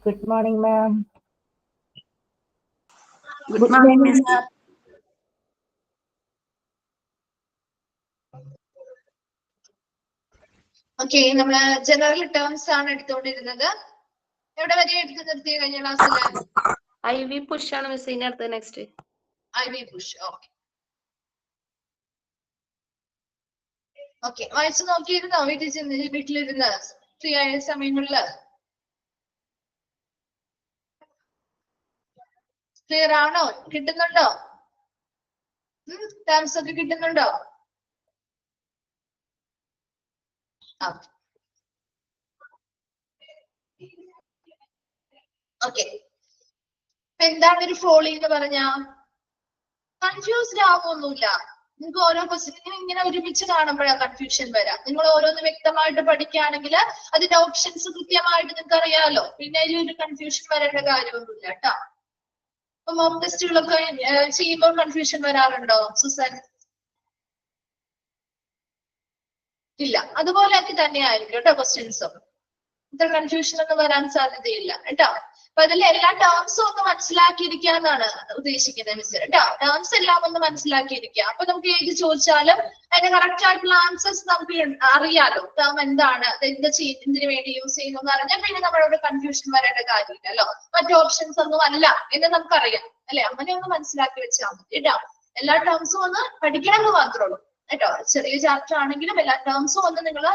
Good morning, ma'am. Good morning, Miss. Okay, നമ്മള് general terms ആണ് എടുത്തുകൊണ്ടിരുന്നത്. എവിടെ വരെ എടുത്ത് നിർത്തിയ കഴിഞ്ഞ ക്ലാസ്സിൽ? IV push ആണ് മിസ്. ഇനി അടുത്ത next IV push. Okay okay, വായിച്ചു നോക്കിയിരുന്നോ വീട്ടിലിരുന്ന് ഫ്രീ ആയ സമയങ്ങളില്? ക്ലിയർ ആണോ? കിട്ടുന്നുണ്ടോ? ടേംസ് ഒക്കെ കിട്ടുന്നുണ്ടോ? ഓക്കെ, എന്താണ് ഒരു ഫോളി എന്ന് പറഞ്ഞാ? കൺഫ്യൂസ്ഡ് ആവുമൊന്നുമില്ല. നിങ്ങൾക്ക് ഓരോ ക്വസ്റ്റ്യനും ഇങ്ങനെ ഒരുമിച്ച് കാണുമ്പോഴാണ് കൺഫ്യൂഷൻ വരാം. നിങ്ങൾ ഓരോന്ന് വ്യക്തമായിട്ട് പഠിക്കുകയാണെങ്കിൽ അതിന്റെ ഓപ്ഷൻസ് കൃത്യമായിട്ട് നിങ്ങൾക്ക് അറിയാലോ. പിന്നെ ഒരു കൺഫ്യൂഷൻ വരേണ്ട കാര്യമൊന്നുമില്ല കേട്ടോ. അപ്പൊ മോക്ക് ടെസ്റ്റുകളൊക്കെ ചെയ്യുമ്പോൾ കൺഫ്യൂഷൻ വരാറുണ്ടോ സുസൻ? ഇല്ല, അതുപോലെയൊക്കെ തന്നെയായിരിക്കും കേട്ടോ ക്വസ്റ്റ്യൻസും. ഇത്ര കൺഫ്യൂഷൻ ഒന്നും വരാൻ സാധ്യതയില്ല കേട്ടോ. അപ്പൊ അതിൽ എല്ലാ ടേംസും ഒന്ന് മനസ്സിലാക്കിയിരിക്കാന്നാണ് ഉദ്ദേശിക്കുന്നത് മിസ് കേട്ടോ. ടേംസ് എല്ലാം ഒന്ന് മനസ്സിലാക്കിയിരിക്കുക. അപ്പൊ നമുക്ക് ഏത് ചോദിച്ചാലും അതിന്റെ കറക്റ്റ് ആയിട്ടുള്ള ആൻസേഴ്സ് നമുക്ക് അറിയാലോ. ടേം എന്താണ്, എന്തിനു വേണ്ടി യൂസ് ചെയ്യുന്നു എന്ന് അറിഞ്ഞാൽ പിന്നെ നമ്മളോട് കൺഫ്യൂഷൻ വരേണ്ട കാര്യമില്ല അല്ലോ. മറ്റു ഓപ്ഷൻസ് ഒന്നും അല്ല എന്ന് നമുക്കറിയാം അല്ലെ. അങ്ങനെ ഒന്ന് മനസ്സിലാക്കി വെച്ചാൽ മതി കേട്ടോ. എല്ലാ ടേംസും ഒന്ന് പഠിക്കണമെന്ന് മാത്രമേ ഉള്ളൂ കേട്ടോ. ചെറിയ ചാപ്റ്റർ ആണെങ്കിലും എല്ലാ ടേംസും ഒന്ന് നിങ്ങൾ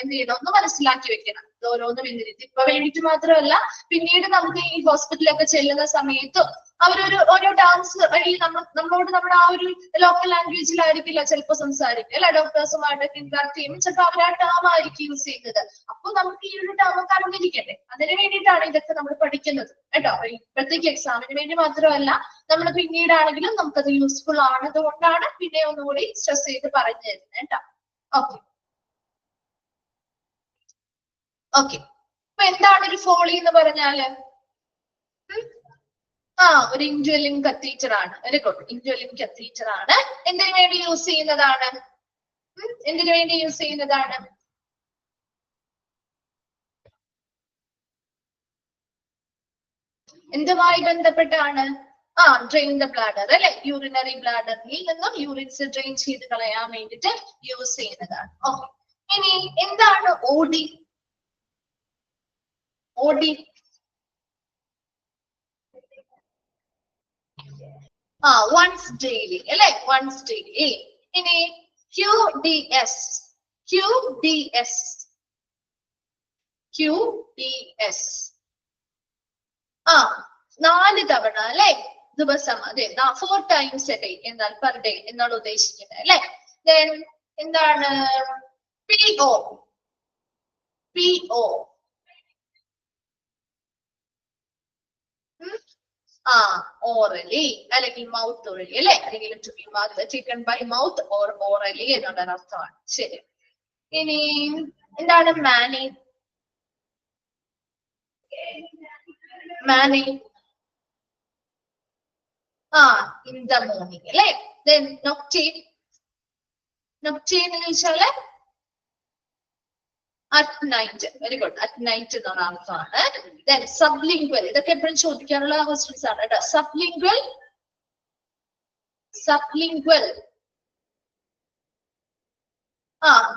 എന്ത് ചെയ്യണം, ഒന്ന് മനസ്സിലാക്കി വെക്കണം. ഓരോന്നും എന്തിനും ഇപ്പൊ വേണ്ടിയിട്ട് മാത്രമല്ല, പിന്നീട് നമുക്ക് ഈ ഹോസ്പിറ്റലൊക്കെ ചെല്ലുന്ന സമയത്ത് അവരൊരു ഓരോ ടേംസ് വഴി നമ്മളോട് നമ്മുടെ ആ ഒരു ലോക്കൽ ലാംഗ്വേജിലായിരിക്കില്ല ചിലപ്പോൾ സംസാരിക്കുക അല്ലെ. ഡോക്ടേഴ്സുമായിട്ടൊക്കെ ഇന്ററാക്ട് ചെയ്യുമ്പോൾ ചിലപ്പോൾ അവർ ആ ടേം ആയിരിക്കും യൂസ് ചെയ്യുന്നത്. അപ്പൊ നമുക്ക് ഈ ഒരു ടേം ഒക്കെ അറിഞ്ഞിരിക്കണ്ടേ. അതിനു വേണ്ടിയിട്ടാണ് ഇതൊക്കെ നമ്മൾ പഠിക്കുന്നത് കേട്ടോ. ഇപ്പോഴത്തേക്ക് എക്സാമിന് വേണ്ടി മാത്രമല്ല, നമ്മൾ പിന്നീടാണെങ്കിലും നമുക്കത് യൂസ്ഫുൾ ആണത് കൊണ്ടാണ് പിന്നെ ഒന്നുകൂടി സ്ട്രെസ് ചെയ്ത് പറഞ്ഞു തരുന്നത് കേട്ടോ. ഓക്കെ ഓക്കെ, അപ്പൊ എന്താണ് ഒരു ഫോളി എന്ന് പറഞ്ഞാല്? ഒരു ഇൻഡ്വെല്ലിംഗ് കത്തീറ്റർ ആണ്. വെരി ഗുഡ്, ഇൻഡ്വെല്ലിംഗ് കത്തീറ്റർ ആണ്. എന്തിനു വേണ്ടി യൂസ് ചെയ്യുന്നതാണ്? എന്തിനു വേണ്ടി യൂസ് ചെയ്യുന്നതാണ്? എന്തുമായി ബന്ധപ്പെട്ടാണ്? ഡ്രെയിൻ ദ ബ്ലാഡർ അല്ലെ. യൂറിനറി ബ്ലാഡറിൽ നിന്നും യൂറിൻസ് ഡ്രെയിൻ ചെയ്ത് കളയാൻ വേണ്ടിട്ട് യൂസ് ചെയ്യുന്നതാണ്. ഓക്കെ, ഇനി എന്താണ് OD? OD once daily അല്ലെ. once daily. ഇനി QDS. QDS 4 തവണ അല്ലെ ദിവസം. അതെ, 4 times a day എന്നാൽ per day എന്നാണ് ഉദ്ദേശിക്കുന്നത് അല്ലെ. Then എന്താണ് PO? ഓറലി അല്ലെങ്കിൽ മൗത്ത് വഴി അല്ലെ. അല്ലെങ്കിൽ to be taken by mouth or orally എന്നുള്ള അർത്ഥമാണ്. ശരി, ഇനി എന്താണ് മാനി? ഇൻ ദ മോർണിംഗ് അല്ലെ. Then noctane എന്ന് ചോദിച്ചാല് at night. Very good, at night എന്നുള്ള അർത്ഥമാണ്. Then sublingual, ഇതൊക്കെ എപ്പോഴും ചോദിക്കാനുള്ള ക്വസ്റ്റ്യൻസ് ആണ് കേട്ടോ. sublingual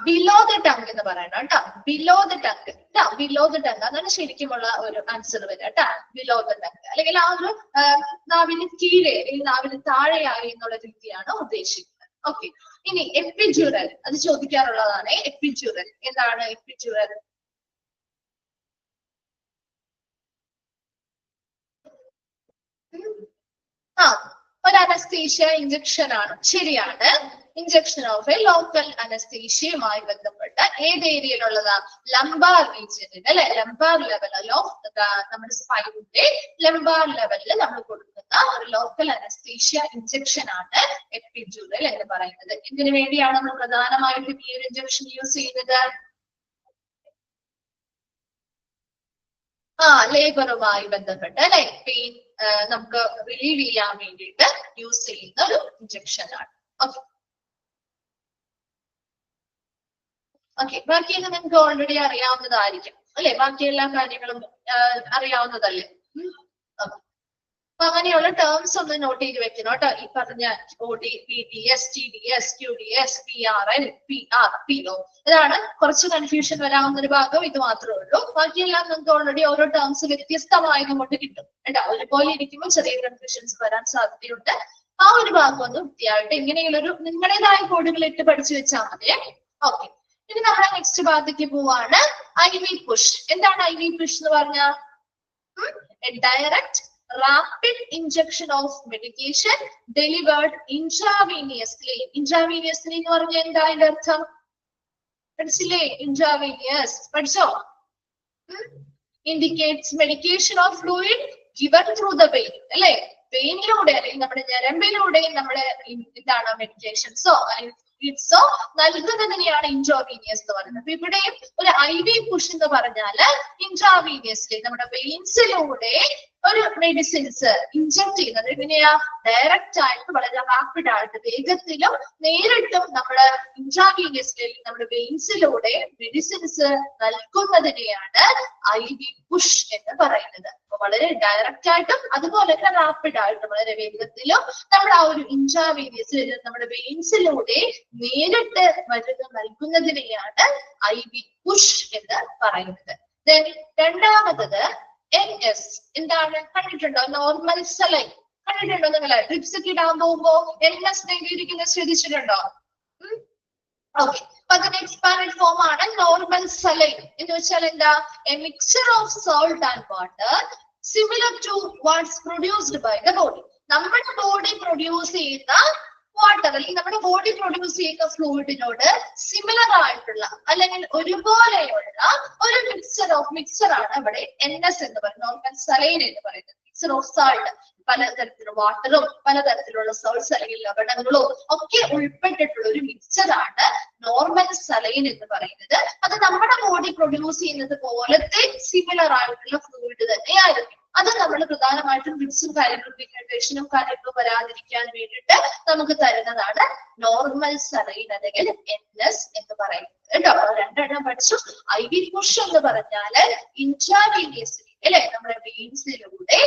ബിലോ ദ ടങ് എന്ന് പറയണം കേട്ടോ. Below the tongue below the tongue അതാണ് ശരിക്കുമുള്ള ഒരു ആൻസർ വരിക കേട്ടോ. ബിലോ ദ ടങ് അല്ലെങ്കിൽ ആ ഒരു നാവിന് കീഴെ അല്ലെങ്കിൽ നാവിന് താഴെയായി എന്നുള്ള രീതിയാണ് ഉദ്ദേശിക്കുന്നത്. ഓക്കെ, ഇനി എപ്പിഡ്യൂറൽ, അത് ചോദിക്കാറുള്ളതാണ്. എപ്പിഡ്യൂറൽ എന്താണ്? എപ്പിഡ്യൂറൽ ഒരു അനസ്തീഷ്യ ഇഞ്ചക്ഷൻ ആണ്. ശരിയാണ്, ഇഞ്ചക്ഷൻ ഓഫ് എ ലോക്കൽ അനസ്തീഷ്യയുമായി ബന്ധപ്പെട്ട ഏത് ഏരിയയിലുള്ളതാ? ലംബാർ റീജിയനിൽ അല്ലെ. ലംബാർ ലെവലോ നമ്മുടെ സ്പൈനിന്റെ ലംബാർ ലെവലിൽ നമ്മൾ കൊടുക്കുന്ന ഒരു ലോക്കൽ അനസ്തീഷ്യ ഇഞ്ചക്ഷൻ ആണ് എപ്പിഡ്യൂറൽ എന്ന് പറയുന്നത്. ഇതിനു വേണ്ടിയാണ് നമ്മൾ പ്രധാനമായിട്ടും ഈ ഒരു ഇഞ്ചക്ഷൻ യൂസ് ചെയ്യുന്നത്. ലേബറുമായി ബന്ധപ്പെട്ട് അല്ലെ, പെയിൻ നമുക്ക് റിലീവ് ചെയ്യാൻ വേണ്ടിയിട്ട് യൂസ് ചെയ്യുന്ന ഒരു ഇഞ്ചക്ഷൻ ആണ്. ഓക്കെ, ഓക്കെ, ബാക്കിയൊക്കെ നിങ്ങൾക്ക് ഓൾറെഡി അറിയാവുന്നതായിരിക്കും അല്ലെ? ബാക്കി എല്ലാ കാര്യങ്ങളും അറിയാവുന്നതല്ലേ? അപ്പൊ അങ്ങനെയുള്ള ടേംസ് ഒന്ന് നോട്ട് ചെയ്ത് വെക്കണം കേട്ടോ. ഈ പറഞ്ഞ OD, PDS, TDS, QDS, PRN, PR, PO, ഇതാണ് കുറച്ച് കൺഫ്യൂഷൻ വരാവുന്ന ഒരു ഭാഗം. ഇത് മാത്രമേ ഉള്ളൂ. ബാക്കിയെല്ലാം നിങ്ങൾക്ക് ഓൾറെഡി ഓരോ ടേംസ് വ്യത്യസ്തമായത് കൊണ്ട് കിട്ടും കേട്ടോ. ഒരുപോലെ ഇരിക്കുമ്പോൾ ചെറിയ കൺഫ്യൂഷൻസ് വരാൻ സാധ്യതയുണ്ട്. ആ ഒരു ഭാഗം ഒന്ന് വൃത്തിയായിട്ട് എങ്ങനെയുള്ളൊരു നിങ്ങളുടേതായ കോഡുകൾ ഇട്ട് പഠിച്ചു വെച്ചാൽ മതി. ഓക്കെ, ഇനി നമ്മുടെ നെക്സ്റ്റ് ഭാഗത്തേക്ക് പോവാണ്. IV push. എന്താണ് IV പുഷ് എന്ന് പറഞ്ഞാൽ? Direct rapid injection of medication delivered intravenously. Intravenously എന്ന് പറഞ്ഞാൽ എന്താ അതിന്റെ അർത്ഥം? പഠിച്ചില്ലേ? Intravenous പഠിച്ചോ? Indicates medication or fluid given through the vein, അല്ലെ? വെയിനിലൂടെ അല്ലെങ്കിൽ നമ്മുടെ ഞരമ്പിലൂടെ നമ്മള് എന്താണ് മെഡിക്കേഷൻസോ ഫ്ലൂയിഡ്സോ നൽകുന്നതിനെയാണ് ഇൻട്രാവീനിയസ് എന്ന് പറയുന്നത്. അപ്പൊ ഇവിടെയും ഒരു IV പുഷ് എന്ന് പറഞ്ഞാല് ഇൻട്രാവീനിയസ്ലി നമ്മുടെ വെയിൻസിലൂടെ ഒരു മെഡിസിൻസ് ഇൻജക്ട് ചെയ്യുന്നത്. എങ്ങനെയാ? ഡയറക്റ്റ് ആയിട്ട് വളരെ റാപ്പിഡ് ആയിട്ട് വേഗത്തിലും നേരിട്ടും നമ്മുടെ ഇൻട്രാവീനിയസ്ലി നമ്മുടെ വെയിൻസിലൂടെ മെഡിസിൻസ് നൽകുന്നതിനെയാണ് IV പുഷ് എന്ന് പറയുന്നത്. അപ്പൊ വളരെ ഡയറക്റ്റ് ആയിട്ടും അതുപോലെ തന്നെ റാപ്പിഡ് ആയിട്ടും വളരെ വേഗത്തിലും നമ്മൾ ആ ഒരു ഇൻട്രാവീനിയസ് നമ്മുടെ വെയിൻസിലൂടെ നേരിട്ട് മരുന്ന് നൽകുന്നതിനെയാണ് IV പുഷ് എന്ന് പറയുന്നത്. രണ്ടാമത്തത് NS. എന്താണ്? കണ്ടിട്ടുണ്ടോ? നോർമൽ സലൈൻ കണ്ടിട്ടുണ്ടോ? നിങ്ങള് ട്രിപ്സ് ഒക്കെ ഇടാൻ പോകുമ്പോ NS എഴുതിയിരിക്കുന്നത് ശ്രദ്ധിച്ചിട്ടുണ്ടോ? ഓക്കെ, അപ്പൊ അതിന്റെ എക്സ്പാൻഡ് ഫോം ആണ് നോർമൽ സലൈൻ. എന്ന് വെച്ചാൽ എന്താ? A mixture of salt and water similar to what's produced by the body. നമ്മുടെ ബോഡി പ്രൊഡ്യൂസ് ചെയ്യുന്ന വാട്ടർ അല്ലെങ്കിൽ നമ്മുടെ ബോഡി പ്രൊഡ്യൂസ് ചെയ്യുന്ന ഫ്ലൂയിഡിനോട് സിമിലർ ആയിട്ടുള്ള അല്ലെങ്കിൽ ഒരുപോലെയുള്ള ഒരു മിക്സർ ആണ് ഇവിടെ NS എന്ന് പറയുന്നത്, നോർമൽ സലൈൻ എന്ന് പറയുന്നത്. മിക്സർ ഓഫ് സാൾട്ട്, പലതരത്തിലുള്ള വാട്ടറും പലതരത്തിലുള്ള സോൾട്ട്സ് അല്ലെങ്കിൽ ലവണങ്ങളും ഒക്കെ ഉൾപ്പെട്ടിട്ടുള്ള ഒരു മിക്സർ ആണ് നോർമൽ സലൈൻ എന്ന് പറയുന്നത്. അത് നമ്മുടെ ബോഡി പ്രൊഡ്യൂസ് ചെയ്യുന്നത് പോലത്തെ സിമിലർ ആയിട്ടുള്ള ഫ്ലൂയിഡ് തന്നെയായിരിക്കും. അത് നമ്മൾ പ്രധാനമായിട്ടും ഡ്രിപ്സും കാര്യങ്ങളും ഡീഹൈഡ്രേഷനും കാര്യങ്ങളും വരാതിരിക്കാൻ വേണ്ടിയിട്ട് നമുക്ക് തരുന്നതാണ് നോർമൽ സലൈൻ അല്ലെങ്കിൽ NS എന്ന് പറയുന്നത് കേട്ടോ. രണ്ടെണ്ണം പഠിച്ചു. IV പുഷ് എന്ന് പറഞ്ഞാല് ഇൻട്രാവീനിയസ്ലി അല്ലെ നമ്മുടെ വെയിൻസിലൂടെ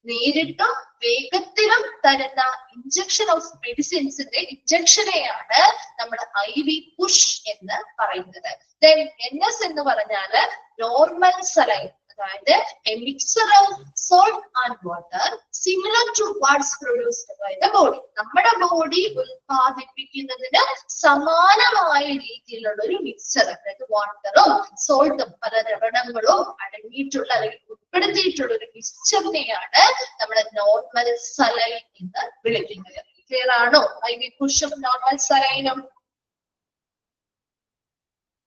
നേരിട്ടും വേഗത്തിലും തരുന്ന ഇഞ്ചക്ഷൻ ഓഫ് മെഡിസിൻസിന്റെ ഇഞ്ചക്ഷനെയാണ് നമ്മൾ IV പുഷ് എന്ന് പറയുന്നത്. ദെൻ NS എന്ന് പറഞ്ഞാല് നോർമൽ സലൈൻ, അതായത് a mixture of salt and water similar to what's produced by the body. നമ്മുടെ ബോഡി ഉൽപ്പാദിപ്പിക്കുന്നതിന് സമാനമായ രീതിയിലുള്ള ഒരു മിക്സ്ചർ, അതായത് വാട്ടറും സോൾട്ടും പല ലവണങ്ങളും അടങ്ങിയിട്ടുള്ള അല്ലെങ്കിൽ ഉൾപ്പെടുത്തിയിട്ടുള്ള ഒരു മിക്സ്ചറിനെയാണ് നമ്മുടെ നോർമൽ സലൈൻ എന്ന് വിളിക്കുന്നത്. ക്ലിയർ ആണോ? IV പുഷും നോർമൽ സലൈനും.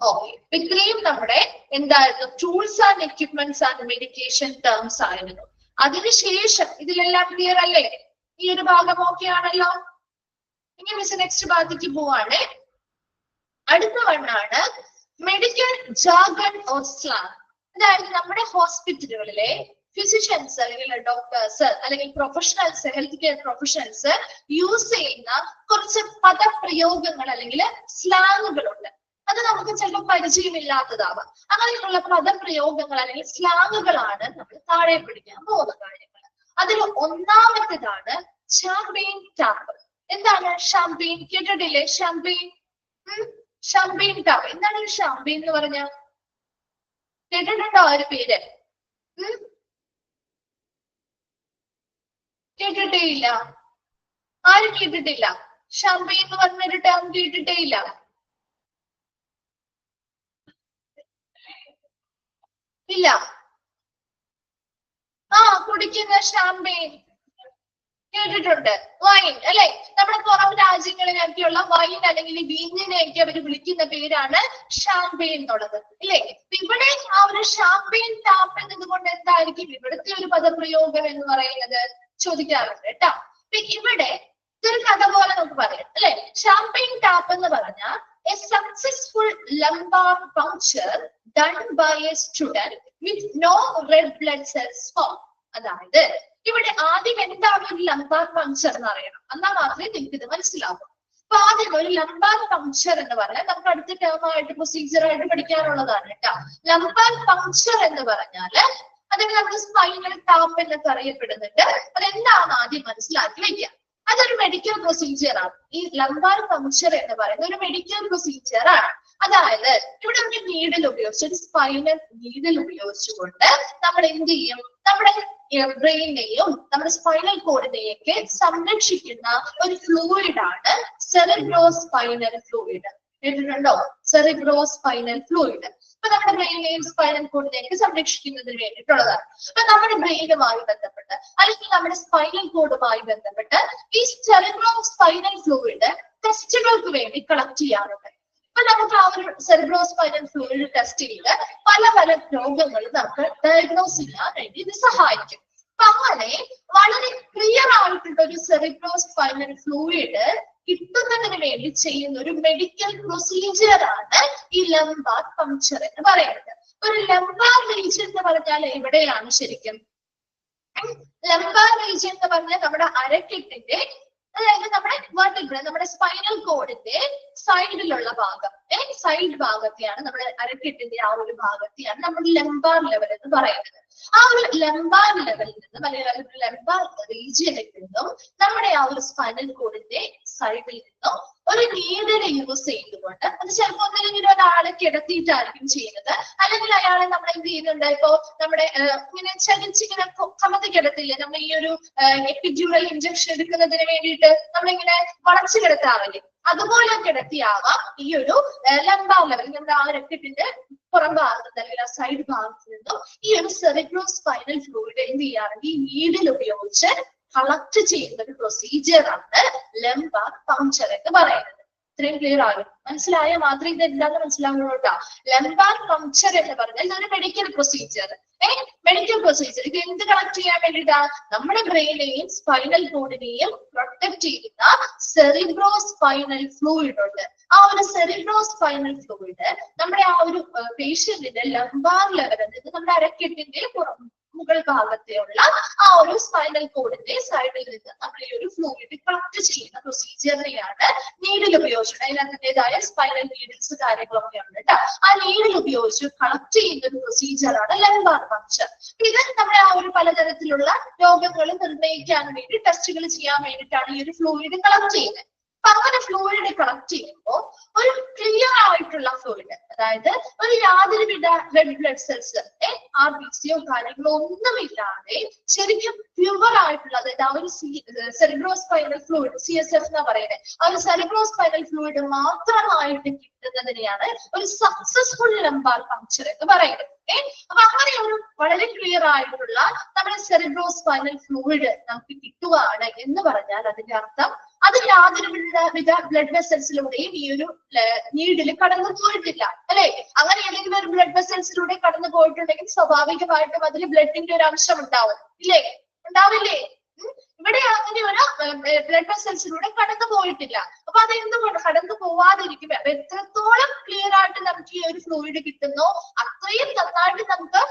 ഓക്കെ, ഇത്രയും നമ്മുടെ എന്തായിരുന്നു? Tools and equipments and medication terms ആയിരുന്നു. അതിനുശേഷം ഇതിലെല്ലാം ക്ലിയർ അല്ലേ? ഈ ഒരു ഭാഗം ഓക്കെ ആണല്ലോ? ഇനി മിസ് നെക്സ്റ്റ് ഭാഗത്തേക്ക് പോവാണ്. അടുത്ത വണ്ണാണ് മെഡിക്കൽ ജാർഗൺ ഓർ സ്ലാങ്. അതായത് നമ്മുടെ ഹോസ്പിറ്റലുകളിലെ ഫിസിഷ്യൻസ് അല്ലെങ്കിൽ ഡോക്ടേഴ്സ് അല്ലെങ്കിൽ professionals, health care professionals use ചെയ്യുന്ന കുറച്ച് പദപ്രയോഗങ്ങൾ അല്ലെങ്കിൽ സ്ലാങ്ങുകളുണ്ട്. അത് നമുക്ക് ചിലപ്പോൾ പരിചയമില്ലാത്തതാവാം. അങ്ങനെയുള്ള പദപ്രയോഗങ്ങൾ അല്ലെങ്കിൽ സ്ലാങ്ങുകളാണ് നമ്മൾ താഴെ പഠിക്കാൻ പോകുന്ന കാര്യങ്ങൾ. അതിൽ ഒന്നാമത്തേതാണ് ഷാംപെയിൻ ടാപ്പ്. എന്താണ് ഷാംപെയിൻ? കേട്ടിട്ടില്ലേ? Champagne champagne tap. എന്താണ് ഷാംപെയിൻ എന്ന് പറഞ്ഞ? കേട്ടിട്ടുണ്ടോ ഒരു പേര്? കേട്ടിട്ടേ ഇല്ല? ആരും കേട്ടിട്ടില്ല? ഷാംപെയിൻ എന്ന് പറഞ്ഞൊരു ടേം കേട്ടിട്ടേ ഇല്ല? ഇല്ല. കുടിക്കുന്ന ഷാംപെയിൻ കേട്ടിട്ടുണ്ട്. വൈൻ അല്ലെ? നമ്മുടെ പുറം രാജ്യങ്ങളിലൊക്കെയുള്ള വൈൻ അല്ലെങ്കിൽ വീഞ്ഞിനെയൊക്കെ അവർ വിളിക്കുന്ന പേരാണ് ഷാംപെയിൻ എന്നുള്ളത് അല്ലേ? ഇവിടെ ആ ഒരു ഷാംപെയിൻ ടാപ്പ് എന്നതുകൊണ്ട് എന്തായിരിക്കും ഇവിടുത്തെ ഒരു പദപ്രയോഗം എന്ന് പറയുന്നത് ചോദിക്കാറുണ്ട് കേട്ടോ. ഇവിടെ ഇതൊരു കഥ പോലെ നമുക്ക് പറയാം അല്ലെ? ഷാംപെയിൻ ടാപ്പ് എന്ന് പറഞ്ഞാൽ a successful lumbar puncture done by a student with no red blood cells formed. അതായത് ഇവിടെ ആദ്യം എന്താണ് ഒരു ലംബാർ പങ്ക്ചർ എന്ന് അറിയണം, എന്നാൽ മാത്രമേ നിങ്ങൾക്ക് ഇത് മനസ്സിലാവൂ. അപ്പൊ ആദ്യം ആദ്യം ഒരു ലംബാർ പങ്ക്ചർ എന്ന് പറഞ്ഞാൽ നമുക്ക് അടുത്ത ടേം ആയിട്ട് പ്രൊസീജിയർ ആയിട്ട് പഠിക്കാനുള്ളതാണ് കേട്ടോ. ലംബാർ പങ്ക്ചർ എന്ന് പറഞ്ഞാല് അതിന് നമ്മൾ സ്പൈനൽ ടാപ്പ് എന്നൊക്കെ അറിയപ്പെടുന്നുണ്ട്. അതെന്താണെന്ന് ആദ്യം മനസ്സിലാക്കി വെക്കാം. അതൊരു മെഡിക്കൽ പ്രൊസീജിയർ ആണ്. ഈ ലംബാർ പങ്ക്ചർ എന്ന് പറയുന്നത് ഒരു മെഡിക്കൽ പ്രൊസീജിയർ ആണ്. അതായത് ഇവിടെ ഒരു നീഡിൽ ഉപയോഗിച്ച്, ഒരു സ്പൈനൽ നീഡിൽ ഉപയോഗിച്ചുകൊണ്ട് നമ്മൾ എന്ത് ചെയ്യും, നമ്മുടെ ബ്രെയിനെയും നമ്മുടെ സ്പൈനൽ കോഡിനെയൊക്കെ സംരക്ഷിക്കുന്ന ഒരു ഫ്ലൂയിഡ് ആണ് സെറിബ്രോ സ്പൈനൽ ഫ്ലൂയിഡ്. കേട്ടിട്ടുണ്ടോ? Cerebro spinal fluid. അപ്പൊ നമ്മുടെ ബ്രെയിനെയും സ്പൈനൽ കോഡിനെയൊക്കെ സംരക്ഷിക്കുന്നതിന് വേണ്ടിയിട്ടുള്ളതാണ്. അപ്പൊ നമ്മുടെ ബ്രെയിനുമായി ബന്ധപ്പെട്ട് അല്ലെങ്കിൽ നമ്മുടെ സ്പൈനൽ കോഡുമായി ബന്ധപ്പെട്ട് ഈ സെറിബ്രോ സ്പൈനൽ ഫ്ലൂയിഡ് ടെസ്റ്റുകൾക്ക് വേണ്ടി കളക്ട് ചെയ്യാറുണ്ട്. അപ്പൊ നമുക്ക് ആ ഒരു സെറിബ്രോ സ്പൈനൽ ഫ്ലൂയിഡ് ടെസ്റ്റ് ചെയ്ത് പല പല രോഗങ്ങൾ നമുക്ക് ഡയഗ്നോസ് ചെയ്യാൻ വേണ്ടി ഇത് സഹായിക്കും. അപ്പൊ അങ്ങനെ വളരെ ക്ലിയർ ആയിട്ടുള്ള ഒരു സെറിബ്രോ സ്പൈനൽ ഫ്ലൂയിഡ് കിട്ടുന്നതിന് വേണ്ടി ചെയ്യുന്ന ഒരു മെഡിക്കൽ പ്രൊസീജിയർ ആണ് ഈ ലംബാർ പങ്ക്ചർ എന്ന് പറയുന്നത്. ഒരു ലംബാർ റീജിയൻ എന്ന് പറഞ്ഞാൽ എവിടെയാണ് ശരിക്കും? ലംബാർ റീജിയൻ എന്ന് പറഞ്ഞാൽ നമ്മുടെ അരക്കെട്ടിന്റെ, അതായത് നമ്മുടെ വെർട്ടിബ്ര, നമ്മുടെ സ്പൈനൽ കോഡിന്റെ സൈഡിലുള്ള ഭാഗം, സൈഡ് ഭാഗത്തെയാണ് നമ്മുടെ അരക്കെട്ടിന്റെ ആ ഒരു ഭാഗത്തെയാണ് നമ്മൾ ലംബാർ ലെവൽ എന്ന് പറയുന്നത്. ആ ഒരു ലംബാർ ലെവലിൽ നിന്നും അല്ലെങ്കിൽ ലംബാർ റീജിയനിൽ നിന്നും നമ്മുടെ ആ ഒരു സ്പൈനൽ കോഡിന്റെ സൈഡിൽ നിന്നും ഒരു നീഡിൽ യൂസ് ചെയ്തുകൊണ്ട്, അത് ചിലപ്പോൾ ഒന്നില്ലെങ്കിൽ ഒരാളെ കിടത്തിയിട്ടായിരിക്കും ചെയ്യുന്നത്, അല്ലെങ്കിൽ അയാളെ നമ്മൾ എന്ത് ചെയ്യുന്നുണ്ട്, ഇപ്പോ നമ്മുടെ ഇങ്ങനെ ചലിച്ചിങ്ങനെ കമത്തി കിടത്തില്ലേ, നമ്മൾ ഈ ഒരു എപ്പിഡ്യൂറൽ ഇഞ്ചക്ഷൻ എടുക്കുന്നതിന് വേണ്ടിയിട്ട് നമ്മളിങ്ങനെ വളച്ചു കിടത്താറില്ലേ, അതുപോലെ കിടത്തിയാവാം ഈ ഒരു ലംബാർ ലെവൽ, നമ്മുടെ ആ രക്തത്തിന്റെ പുറം ഭാഗത്ത് അല്ലെങ്കിൽ ആ സൈഡ് ഭാഗത്ത് നിന്നും ഈ ഒരു സെറിബ്രോ സ്പൈനൽ ഫ്ലൂയിഡ് എന്ത് ചെയ്യാറുണ്ട്, ഈ നീഡിൽ ഉപയോഗിച്ച് കളക്ട് ചെയ്യുന്ന ഒരു പ്രൊസീജിയർ ആണ് ലംബാർ പങ്ക്ചർ എന്ന് പറയുന്നത്. ഇത്രയും ക്ലിയർ ആകും? മനസ്സിലായ മാത്രമേ ഇത് എന്താന്ന് മനസ്സിലാവുള്ളൂ കേട്ടോ. ലംബാർ പങ്ക്ചർ എന്ന് പറഞ്ഞാൽ ഇതൊരു മെഡിക്കൽ പ്രൊസീജിയർ. മെഡിക്കൽ പ്രൊസീജിയർ ഇത് എന്ത് കളക്ട് ചെയ്യാൻ വേണ്ടിയിട്ടാ? നമ്മുടെ ബ്രെയിനെയും സ്പൈനൽ കോഡിനെയും പ്രൊട്ടക്ട് ചെയ്യുന്ന സെറിബ്രോ സ്പൈനൽ ഫ്ലൂയിഡ് ഉണ്ട്. ആ ഒരു സെറിബ്രോ സ്പൈനൽ ഫ്ലൂയിഡ് നമ്മുടെ ആ ഒരു പേഷ്യന്റിന്റെ ലംബാർ ലെവലിൽ നിന്ന് നമ്മുടെ അരക്കെട്ടിന്റെ മുകൾ ഭാഗത്തെയുള്ള ആ ഒരു സ്പൈനൽ കോഡിന്റെ സൈഡിൽ നിന്ന് നമ്മൾ ഈ ഒരു ഫ്ലൂയിഡ് കളക്ട് ചെയ്യുന്ന പ്രൊസീജിയറിനെയാണ് നീഡിൽ ഉപയോഗിച്ചിട്ട്, അതിനതിൻ്റെതായ സ്പൈനൽ നീഡിൽസ് കാര്യങ്ങളൊക്കെ ഉണ്ട് കേട്ടോ. ആ നീഡിൽ ഉപയോഗിച്ച് കളക്ട് ചെയ്യുന്ന ഒരു പ്രൊസീജിയറാണ് ലംബാർ പങ്ക്ചർ. ഇത് നമ്മുടെ ആ ഒരു പലതരത്തിലുള്ള രോഗങ്ങൾ നിർണ്ണയിക്കാൻ വേണ്ടി ടെസ്റ്റുകൾ ചെയ്യാൻ വേണ്ടിയിട്ടാണ് ഈ ഒരു ഫ്ലൂയിഡ് കളക്ട് ചെയ്യുന്നത്. അപ്പൊ അങ്ങനെ ഫ്ലൂയിഡ് കളക്ട് ചെയ്യുമ്പോൾ ഒരു ക്ലിയർ ആയിട്ടുള്ള ഫ്ലൂയിഡ്, അതായത് ഒരു യാതൊരുവിധ റെഡ് ബ്ലഡ് സെൽസ് RBCയോ കാര്യങ്ങളോ ഒന്നുമില്ലാതെ ശരിക്കും പ്യുവർ ആയിട്ടുള്ള, അതായത് ആ ഒരു സെറിബ്രോ സ്പൈനൽ ഫ്ലൂയിഡ് CSF എന്നാ പറയുന്നത്, ആ ഒരു സെറിബ്രോ സ്പൈനൽ ഫ്ലൂയിഡ് മാത്രമായിട്ട് കിട്ടുന്നതിനെയാണ് ഒരു സക്സസ്ഫുൾ ലംബാർ പങ്ക്ചർ എന്ന് പറയുന്നത്. അപ്പൊ അങ്ങനെ ഒരു വളരെ ക്ലിയർ ആയിട്ടുള്ള നമ്മുടെ സെറിബ്രോ സ്പൈനൽ ഫ്ലൂയിഡ് നമുക്ക് കിട്ടുകയാണ് എന്ന് പറഞ്ഞാൽ അതിന്റെ അർത്ഥം അത് യാതൊരുവിധ ബ്ലഡ് വെസൽസിലൂടെയും ഈ ഒരു നീഡിൽ കടന്നു പോയിട്ടില്ല, അല്ലെ? അങ്ങനെ ഏതെങ്കിലും ഒരു ബ്ലഡ് വെസൽസിലൂടെ കടന്നു പോയിട്ടുണ്ടെങ്കിൽ സ്വാഭാവികമായിട്ടും അതിൽ ബ്ലഡിന്റെ ഒരു അംശം ഉണ്ടാവും, ഇല്ലേ? ഉണ്ടാവില്ലേ? ഇവിടെ അങ്ങനെ ഒരു ബ്ലഡ് വെസൽസിലൂടെ കടന്നു പോയിട്ടില്ല. അപ്പൊ അത് എന്തുകൊണ്ട് കടന്നു പോവാതിരിക്കും? അപ്പൊ എത്രത്തോളം ക്ലിയർ ആയിട്ട് നമുക്ക് ഈ ഒരു ഫ്ലൂയിഡ് കിട്ടുന്നോ അത്രയും നന്നായിട്ട് നമുക്ക്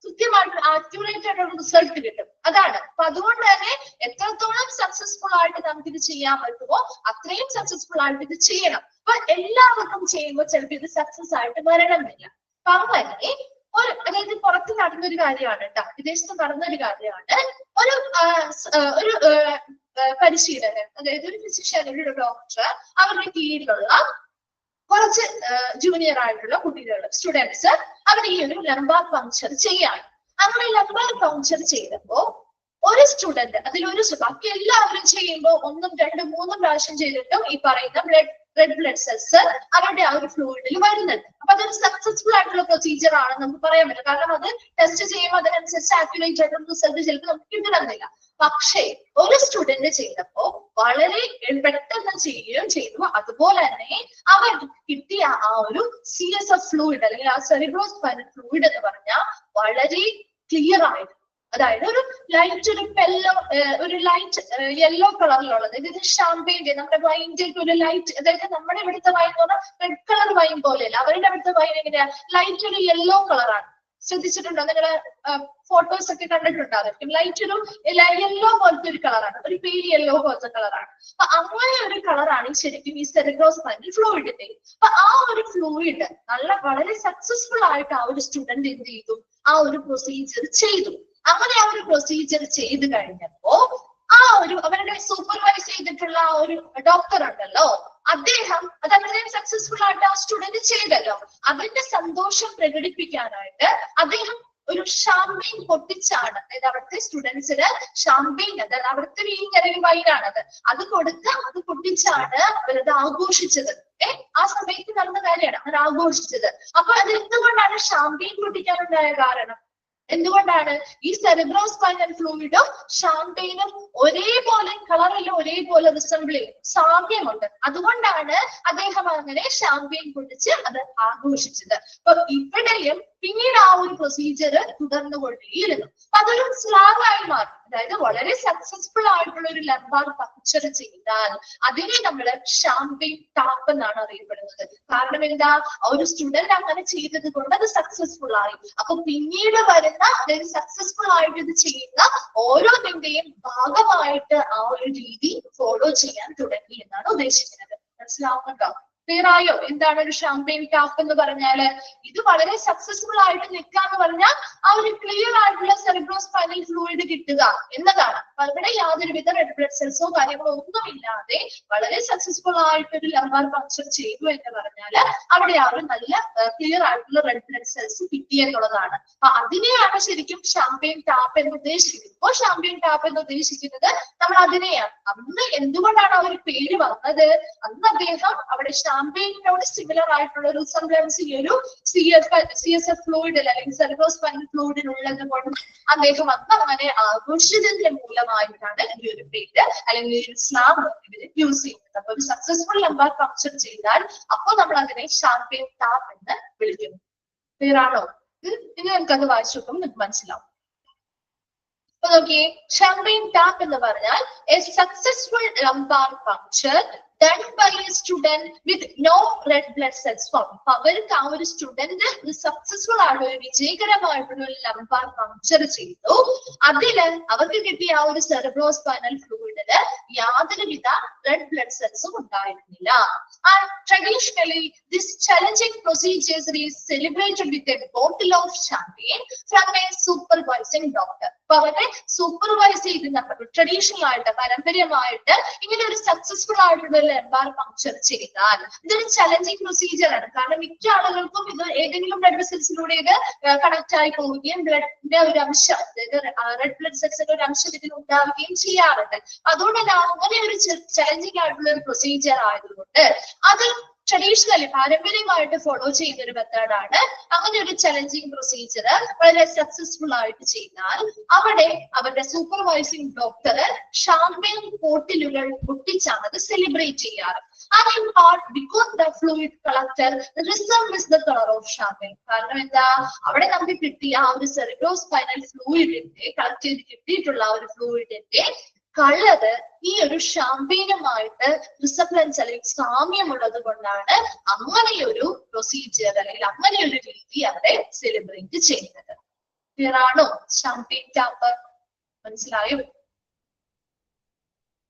കൃത്യമായിട്ട് ആക്യുറേറ്റ് ആയിട്ടുള്ള റിസൾട്ട് കിട്ടും. അതാണ്. അപ്പൊ അതുകൊണ്ട് തന്നെ എത്രത്തോളം സക്സസ്ഫുൾ ആയിട്ട് നമുക്ക് ഇത് ചെയ്യാൻ പറ്റുമോ അത്രയും സക്സസ്ഫുൾ ആയിട്ട് ഇത് ചെയ്യണം. അപ്പൊ എല്ലാവർക്കും ചെയ്യുമ്പോൾ ചിലപ്പോൾ ഇത് സക്സസ് ആയിട്ട് വരണമെന്നില്ല. അപ്പൊ അങ്ങനെ അതായത് പുറത്ത് നടന്നൊരു കാര്യമാണ് കേട്ടോ, വിദേശത്ത് നടന്നൊരു കാര്യമാണ്. ഒരു പരിശീലകൻ, അതായത് ഒരു ഫിസിഷ്യൻ, ഒരു ഡോക്ടർ, അവരുടെ കീഴിലുള്ള കുറച്ച് ജൂനിയർ ആയിട്ടുള്ള കുട്ടികൾ, സ്റ്റുഡൻസ്, അവർ ഈ ഒരു ലംബാർ പങ്ക്ചർ ചെയ്യാണ്. അങ്ങനെ ലംബാർ പങ്ക്ചർ ചെയ്തപ്പോ ഒരു സ്റ്റുഡന്റ്, അതിലൊരു ബാക്കി എല്ലാവരും ചെയ്യുമ്പോൾ 1, 2, 3 പ്രാവശ്യം ചെയ്തിട്ടും ഈ പറയുന്ന റെഡ് ബ്ലഡ് സെൽസ് അവരുടെ ആ ഒരു ഫ്ലൂയിഡിൽ വരുന്നുണ്ട്. അപ്പൊ അതൊരു സക്സസ്ഫുൾ ആയിട്ടുള്ള പ്രൊസീജിയർ ആണെന്ന് നമുക്ക് പറയാൻ പറ്റും. കാരണം അത് ടെസ്റ്റ് ചെയ്യുമ്പോൾ അതിനനുസരിച്ച് ആക്യുറേറ്റ് ആയിട്ടുള്ള റിസൾട്ട് ചിലപ്പോൾ നമുക്ക് കിട്ടണമെന്നില്ല. പക്ഷേ ഒരു സ്റ്റുഡന്റ് ചെയ്തപ്പോ വളരെ പെട്ടെന്ന് ചെയ്യുകയും ചെയ്തു. അതുപോലെ തന്നെ അവർ കിട്ടിയ ആ ഒരു CSF ഫ്ലൂയിഡ് അല്ലെങ്കിൽ ആ സെറിബ്രോ സ്പൈനൽ ഫ്ലൂയിഡ് എന്ന് പറഞ്ഞാൽ വളരെ ക്ലിയർ ആയിട്ട്, അതായത് ഒരു ലൈറ്റ് ഒരു ലൈറ്റ് യെല്ലോ കളറിലുള്ളത്, ഇത് ഷാമ്പെയിന്റെ നമ്മുടെ വൈൻ്റെ ഒരു ലൈറ്റ്, അതായത് നമ്മുടെ ഇവിടുത്തെ വൈൻ എന്ന് പറഞ്ഞാൽ റെഡ് കളർ വൈൻ പോലെയല്ല, അവരുടെ ഇവിടുത്തെ വൈൻ എങ്ങനെയാ ലൈറ്റ് ഒരു യെല്ലോ കളറാണ്. ശ്രദ്ധിച്ചിട്ടുണ്ടോ? നിങ്ങള് ഫോട്ടോസ് ഒക്കെ കണ്ടിട്ടുണ്ടാകും. ലൈറ്റ് ഒരു യെല്ലോ പോലത്തെ ഒരു കളറാണ്, ഒരു പേൽ യെല്ലോ പോലത്തെ കളറാണ്. അപ്പൊ അങ്ങനെ ഒരു കളറാണ് ശരിക്കും ഈ സെറിബ്രോസ്പൈനൽ ഫ്ലൂയിഡിന്റെ. അപ്പൊ ആ ഒരു ഫ്ലൂയിഡ് വളരെ സക്സസ്ഫുൾ ആയിട്ട് ആ ഒരു സ്റ്റുഡന്റ് എന്ത് ചെയ്തു, ആ ഒരു പ്രൊസീജിയർ ചെയ്തു. അങ്ങനെ ആ ഒരു പ്രൊസീജിയർ ചെയ്ത് കഴിഞ്ഞപ്പോ ആ ഒരു അവരുടെ സൂപ്പർവൈസ് ചെയ്തിട്ടുള്ള ആ ഒരു ഡോക്ടർ ഉണ്ടല്ലോ, അദ്ദേഹം അത് അത്രയും സക്സസ്ഫുൾ ആയിട്ട് ആ സ്റ്റുഡന്റ് ചെയ്തല്ലോ, അതിന്റെ സന്തോഷം പ്രകടിപ്പിക്കാനായിട്ട് അദ്ദേഹം ഒരു ഷാമ്പെയിൻ പൊട്ടിച്ചാണ്, അതായത് അവിടുത്തെ സ്റ്റുഡൻസിന് ഷാമ്പെയിൻ, അതായത് അവിടുത്തെ വീഞ്ഞിറങ്ങി വൈനാണത്, അത് കൊടുത്ത് അത് പൊട്ടിച്ചാണ് അവരത് ആഘോഷിച്ചത്. ആ സമയത്ത് നടന്ന കാര്യമാണ് അവർ ആഘോഷിച്ചത്. അപ്പൊ അത് എന്തുകൊണ്ടാണ് ഷാമ്പെയിൻ പൊട്ടിക്കാനുണ്ടായ കാരണം? എന്തുകൊണ്ടാണ്? ഈ സെറിബ്രോസ്പൈനൽ ഫ്ലൂയിഡും ഷാമ്പെയിനും ഒരേപോലെ കളറിൽ ഒരേപോലെ റിസംബിൾ ചെയ്യും, സാമ്യമുണ്ട്. അതുകൊണ്ടാണ് അദ്ദേഹം അങ്ങനെ ഷാമ്പെയിൻ പൊട്ടിച്ച് അത് ആഘോഷിച്ചത്. അപ്പൊ ഇവിടെയും പിന്നീട് ആ ഒരു പ്രൊസീജിയർ തുടർന്നുകൊണ്ടേയിരുന്നു. അപ്പൊ അതൊരു സ്ലാങ് ആയി മാറി. അതായത് വളരെ സക്സസ്ഫുൾ ആയിട്ടുള്ള ഒരു ലംബാർ പങ്ക്ചർ ചെയ്താൽ അതിനെ നമ്മൾ ഷാമ്പെയിൻ ടാപ്പ് എന്നാണ് അറിയപ്പെടുന്നത്. കാരണം എന്താ, ഒരു സ്റ്റുഡന്റ് അങ്ങനെ ചെയ്തത് കൊണ്ട് അത് സക്സസ്ഫുൾ ആയി. അപ്പൊ പിന്നീട് വരുന്ന, അതായത് സക്സസ്ഫുൾ ആയിട്ട് ഇത് ചെയ്യുന്ന ഓരോന്നിന്റെയും ഭാഗമായിട്ട് ആ ഒരു രീതി ഫോളോ ചെയ്യാൻ തുടങ്ങി എന്നാണ് ഉദ്ദേശിക്കുന്നത്. മനസ്സിലാവുന്നുണ്ടോ? ക്ലിയർ ആയോ? എന്താണ് ഒരു ഷാമ്പെയിൻ ടാപ്പ് എന്ന് പറഞ്ഞാല്? ഇത് വളരെ സക്സസ്ഫുൾ ആയിട്ട് നിൽക്കാന്ന് പറഞ്ഞാൽ ആ ഒരു ക്ലിയർ ആയിട്ടുള്ള സെറിബ്രോസ്പൈനൽ ഫ്ലൂയിഡ് കിട്ടുക എന്നതാണ്. അവിടെ യാതൊരുവിധ റെഡ് ബ്ലഡ് സെൽസോ കാര്യങ്ങളോ ഒന്നും ഇല്ലാതെ വളരെ സക്സസ്ഫുൾ ആയിട്ടൊരു ലംബാർ പങ്ക്ചർ ചെയ്തു എന്ന് പറഞ്ഞാല് അവിടെ ആ ഒരു നല്ല ക്ലിയർ ആയിട്ടുള്ള റെഡ് ബ്ലഡ് സെൽസ് കിട്ടിയെന്നുള്ളതാണ്. അപ്പൊ അതിനെയാണ് ശരിക്കും ഷാമ്പെയിൻ ടാപ്പ് എന്ന് ഉദ്ദേശിക്കുന്നത്. ഇപ്പോൾ ഷാമ്പെയിൻ ടാപ്പ് എന്ന് ഉദ്ദേശിക്കുന്നത് നമ്മൾ അതിനെയാണ്. അന്ന് എന്തുകൊണ്ടാണ് ആ ഒരു പേര് വന്നത്? അന്ന് അദ്ദേഹം അവിടെ ഷാമ്പെയിനോട് സിമിലർ ആയിട്ടുള്ള ഒരു റിസംബ്ലൻസ് ഈ ഒരു CSF ഫ്ലൂയിഡിൽ അല്ലെങ്കിൽ സെറിബ്രോസ്പൈനൽ ഫ്ലൂയിഡിൽ ഉള്ളത് കൊണ്ട് അദ്ദേഹം അന്ന് അങ്ങനെ ആഘോഷിച്ചതിന്റെ മൂലമായിട്ടാണ് ഈ ഒരു പേര് അല്ലെങ്കിൽ ഈ ഒരു സ്ലാം ഇവര് യൂസ് ചെയ്യുന്നത്. അപ്പൊ ഒരു സക്സസ്ഫുൾ ലംബാർ പങ്ക്ചർ ചെയ്താൽ അപ്പോൾ നമ്മൾ അതിനെ ഷാമ്പെയിൻ ടാപ്പ് എന്ന് വിളിക്കുന്നു. ക്ലിയർ ആണോ? ഇനി നമുക്കത് വായിച്ചു നോക്കുമ്പോൾ നിങ്ങൾക്ക് മനസ്സിലാവും. അപ്പൊ നോക്കിയേ, ഷാമ്പെയിൻ ടാപ്പ് എന്ന് പറഞ്ഞാൽ A successful lumbar puncture done by a student with no red blood cells formed. അവർക്ക് ആ ഒരു സ്റ്റുഡന്റ് സക്സസ്ഫുൾ ആണ്, ഒരു വിജയകരമായിട്ടുള്ള ഒരു ലംബാർ പങ്ക്ചർ ചെയ്തു. അതില് അവർക്ക് കിട്ടിയ ആ ഒരു സെറിബ്രോസ്പൈനൽ ഫ്ലൂയിഡില് യാതൊരുവിധ റെഡ് ബ്ലഡ് സെൽസും ഉണ്ടായിരുന്നില്ല. And traditionally, this challenging procedure is celebrated with a bottle of champagne from a supervising doctor. അപ്പൊ അവരെ സൂപ്പർവൈസ് ചെയ്യുന്ന ട്രഡീഷണൽ ആയിട്ട് പാരമ്പര്യമായിട്ട് ഇങ്ങനെ ഒരു സക്സസ്ഫുൾ ആയിട്ടുള്ള ലംബാർ പങ്ക്ചർ ചെയ്താൽ ഇതൊരു ചലഞ്ചിങ് പ്രൊസീജിയർ ആണ്. കാരണം മിക്ക ആളുകൾക്കും ഇത് ഏതെങ്കിലും ബ്ലഡ് വെസൽസിലൂടെ ഇത് കണക്ട് ആയി പോവുകയും ബ്ലഡിന്റെ ഒരു അംശം, അതായത് റെഡ് ബ്ലഡ് സെൽസിന്റെ ഒരു അംശം ഇതിൽ ഉണ്ടാവുകയും ചെയ്യാറുണ്ട്. അതുകൊണ്ട് തന്നെ അങ്ങനെ ഒരു ചലഞ്ചിങ് ആയിട്ടുള്ള ഒരു പ്രൊസീജിയർ ആയതുകൊണ്ട് അത് ട്രഡീഷണലി പാരമ്പര്യമായിട്ട് ഫോളോ ചെയ്യുന്ന ഒരു മെത്തേഡാണ്. അങ്ങനെ ഒരു ചലഞ്ചിങ് പ്രൊസീജിയർ വളരെ സക്സസ്ഫുൾ ആയിട്ട് ചെയ്താൽ അവിടെ അവരുടെ സൂപ്പർവൈസിംഗ് ഡോക്ടർ ഷാമ്പെയിൻ ബോട്ടിലുകൾ പൊട്ടിച്ചാണ് അത് സെലിബ്രേറ്റ് ചെയ്യാറ്. And in part because the fluid collector resembles the color of champagne. കാരണം എന്താ, അവിടെ നമുക്ക് കിട്ടിയ ആ ഒരു സെറിബ്രോസ്പൈനൽ ഫ്ലൂയിഡിന്റെ കളക്ട് ചെയ്ത് കിട്ടിയിട്ടുള്ള ആ ഒരു ഫ്ലൂയിഡിന്റെ കളറ് ഈ ഒരു ഷാമ്പെയിനുമായിട്ട് റിസംബ്ലൻസ് അല്ലെങ്കിൽ സാമ്യമുള്ളത് കൊണ്ടാണ് അങ്ങനെ ഒരു പ്രൊസീജിയർ അല്ലെങ്കിൽ അങ്ങനെ ഒരു രീതി അവിടെ സെലിബ്രേറ്റ് ചെയ്യുന്നത്. ക്ലിയർ ആണോ? ഷാമ്പെയിൻ ടാപ്പ് മനസ്സിലായോ?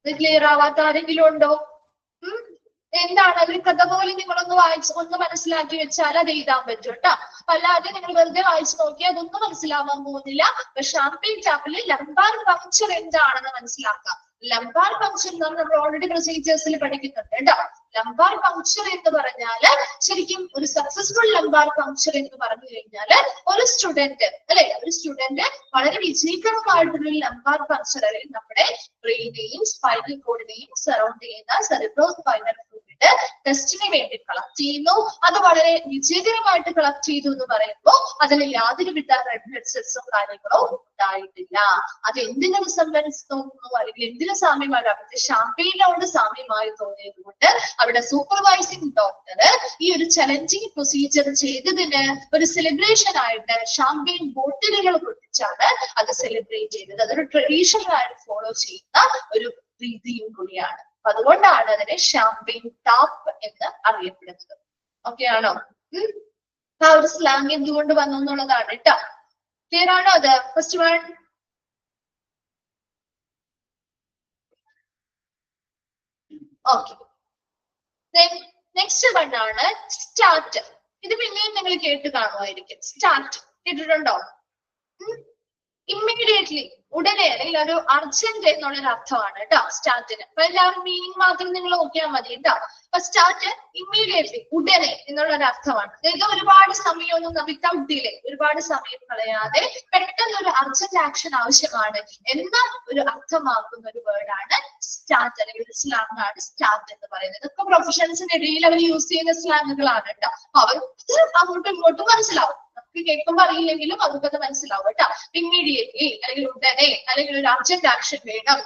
ഇത് ക്ലിയർ ആവാത്ത ആരെങ്കിലും ഉണ്ടോ? എന്താണ് ഒരു കഥ പോലെ നിങ്ങളൊന്ന് മനസ്സിലാക്കി വെച്ചാൽ അത് എഴുതാൻ പറ്റും കേട്ടോ. അല്ലാതെ നിങ്ങൾ വെറുതെ വായിച്ചു നോക്കിയാൽ അതൊന്നും മനസ്സിലാവാൻ പോകുന്നില്ല. അപ്പൊ ഷാമ്പെയിൻ ടാപ്പില് ലംബാർ പങ്ക്ചർ എന്താണെന്ന് മനസ്സിലാക്കാം. ലംബാർ പങ്ക്ചർ എന്ന് പറഞ്ഞാൽ നമ്മൾ ഓൾറെഡി പ്രൊസീജിയേഴ്സിൽ പഠിക്കുന്നുണ്ട് കേട്ടോ. ലംബാർ പങ്ക്ചർ എന്ന് പറഞ്ഞാല് ശരിക്കും ഒരു സക്സസ്ഫുൾ ലംബാർ പങ്ക്ചർ എന്ന് പറഞ്ഞു കഴിഞ്ഞാല് ഒരു സ്റ്റുഡന്റ് വളരെ വിജയകരമായിട്ടുള്ള ലംബാർ പങ്ക്ചർ അല്ലെങ്കിൽ നമ്മുടെ ബ്രെയിനെയും സ്പൈനൽ കോഡിനെയും സറൗണ്ട് ചെയ്യുന്ന സെറിബ്രോസ്പൈനൽ ഫ്ലൂയിഡ് ടെസ്റ്റിന് വേണ്ടി കളക്ട് ചെയ്യുന്നു. അത് വളരെ വിജയകരമായിട്ട് കളക്ട് ചെയ്തു എന്ന് പറയുമ്പോൾ അതിൽ യാതൊരുവിധ റെഡ് ബ്ലഡ് സെൽസോ കാര്യങ്ങളോ ഉണ്ടായിട്ടില്ല. അത് എന്തിനു റിസംബ്ലൻസ് തോന്നുന്നു അല്ലെങ്കിൽ എന്തിനു സാമ്യമായി, അവിടുത്തെ ഷാമ്പെയിനോട് സാമ്യമായി തോന്നിയത് കൊണ്ട് അവിടെ സൂപ്പർവൈസിംഗ് ഡോക്ടർ ഈ ഒരു ചലഞ്ചിങ് പ്രൊസീജിയർ ചെയ്തതിന് ഒരു സെലിബ്രേഷൻ ആയിട്ട് ഷാമ്പെയിൻ ബോട്ടിലുകൾ പൊട്ടിച്ചാണ് അത് സെലിബ്രേറ്റ് ചെയ്തത്. അതൊരു ട്രഡീഷണൽ ആയിട്ട് ഫോളോ ചെയ്യുന്ന ഒരു രീതിയും കൂടിയാണ്. അതുകൊണ്ടാണ് അതിനെ ഷാമ്പെയിൻ ടാപ്പ് എന്ന് അറിയപ്പെടുന്നത്. ഓക്കെ ആണോ? ആ ഒരു സ്ലാങ് എന്തുകൊണ്ട് വന്നു എന്നുള്ളതാണ് കേട്ടോ. ക്ലിയർ ആണോ അത്? First one. Okay. Next one ആണ് സ്റ്റാർട്ട്. ഇത് പിന്നെയും നിങ്ങൾ കേട്ട് കാണുമായിരിക്കും. സ്റ്റാർട്ട് കേട്ടിട്ടുണ്ടോ? ഇമ്മീഡിയറ്റ്ലി, ഉടനെ, അല്ലെങ്കിൽ ഒരു അർജന്റ് എന്നുള്ളൊരു അർത്ഥമാണ് കേട്ടോ സ്റ്റാർട്ടിന്. അപ്പൊ എല്ലാവരും മീനിങ് മാത്രം നിങ്ങൾ നോക്കിയാൽ മതി കേട്ടോ. അപ്പൊ സ്റ്റാർട്ട് ഇമ്മീഡിയറ്റ്ലി, ഉടനെ എന്നുള്ളൊരു അർത്ഥമാണ്. അതായത് ഒരുപാട് സമയമൊന്നും വിത്തൗട്ട് ഡിലേ, ഒരുപാട് സമയം കളയാതെ പെട്ടെന്ന് ഒരു അർജന്റ് ആക്ഷൻ ആവശ്യമാണ് എന്ന ഒരു അർത്ഥമാക്കുന്ന ഒരു വേർഡാണ് സ്റ്റാർട്ട്, അല്ലെങ്കിൽ ഒരു സ്ലാങ് ആണ് സ്റ്റാർട്ട് എന്ന് പറയുന്നത്. ഇതൊക്കെ പ്രൊഫഷണൽസിന്റെ ഇടയിൽ അവർ യൂസ് ചെയ്യുന്ന സ്ലാങ്ങുകളാണ് കേട്ടോ. അവർക്ക് അങ്ങോട്ടും ഇങ്ങോട്ടും മനസ്സിലാവും. നമുക്ക് കേൾക്കുമ്പോൾ അറിയില്ലെങ്കിലും അവർക്കത് മനസ്സിലാവും കേട്ടോ. ഇമ്മീഡിയറ്റ്ലി, അല്ലെങ്കിൽ ഉടനെ, അല്ലെങ്കിൽ ഒരു അർജന്റ് ആക്ഷൻ വേണം,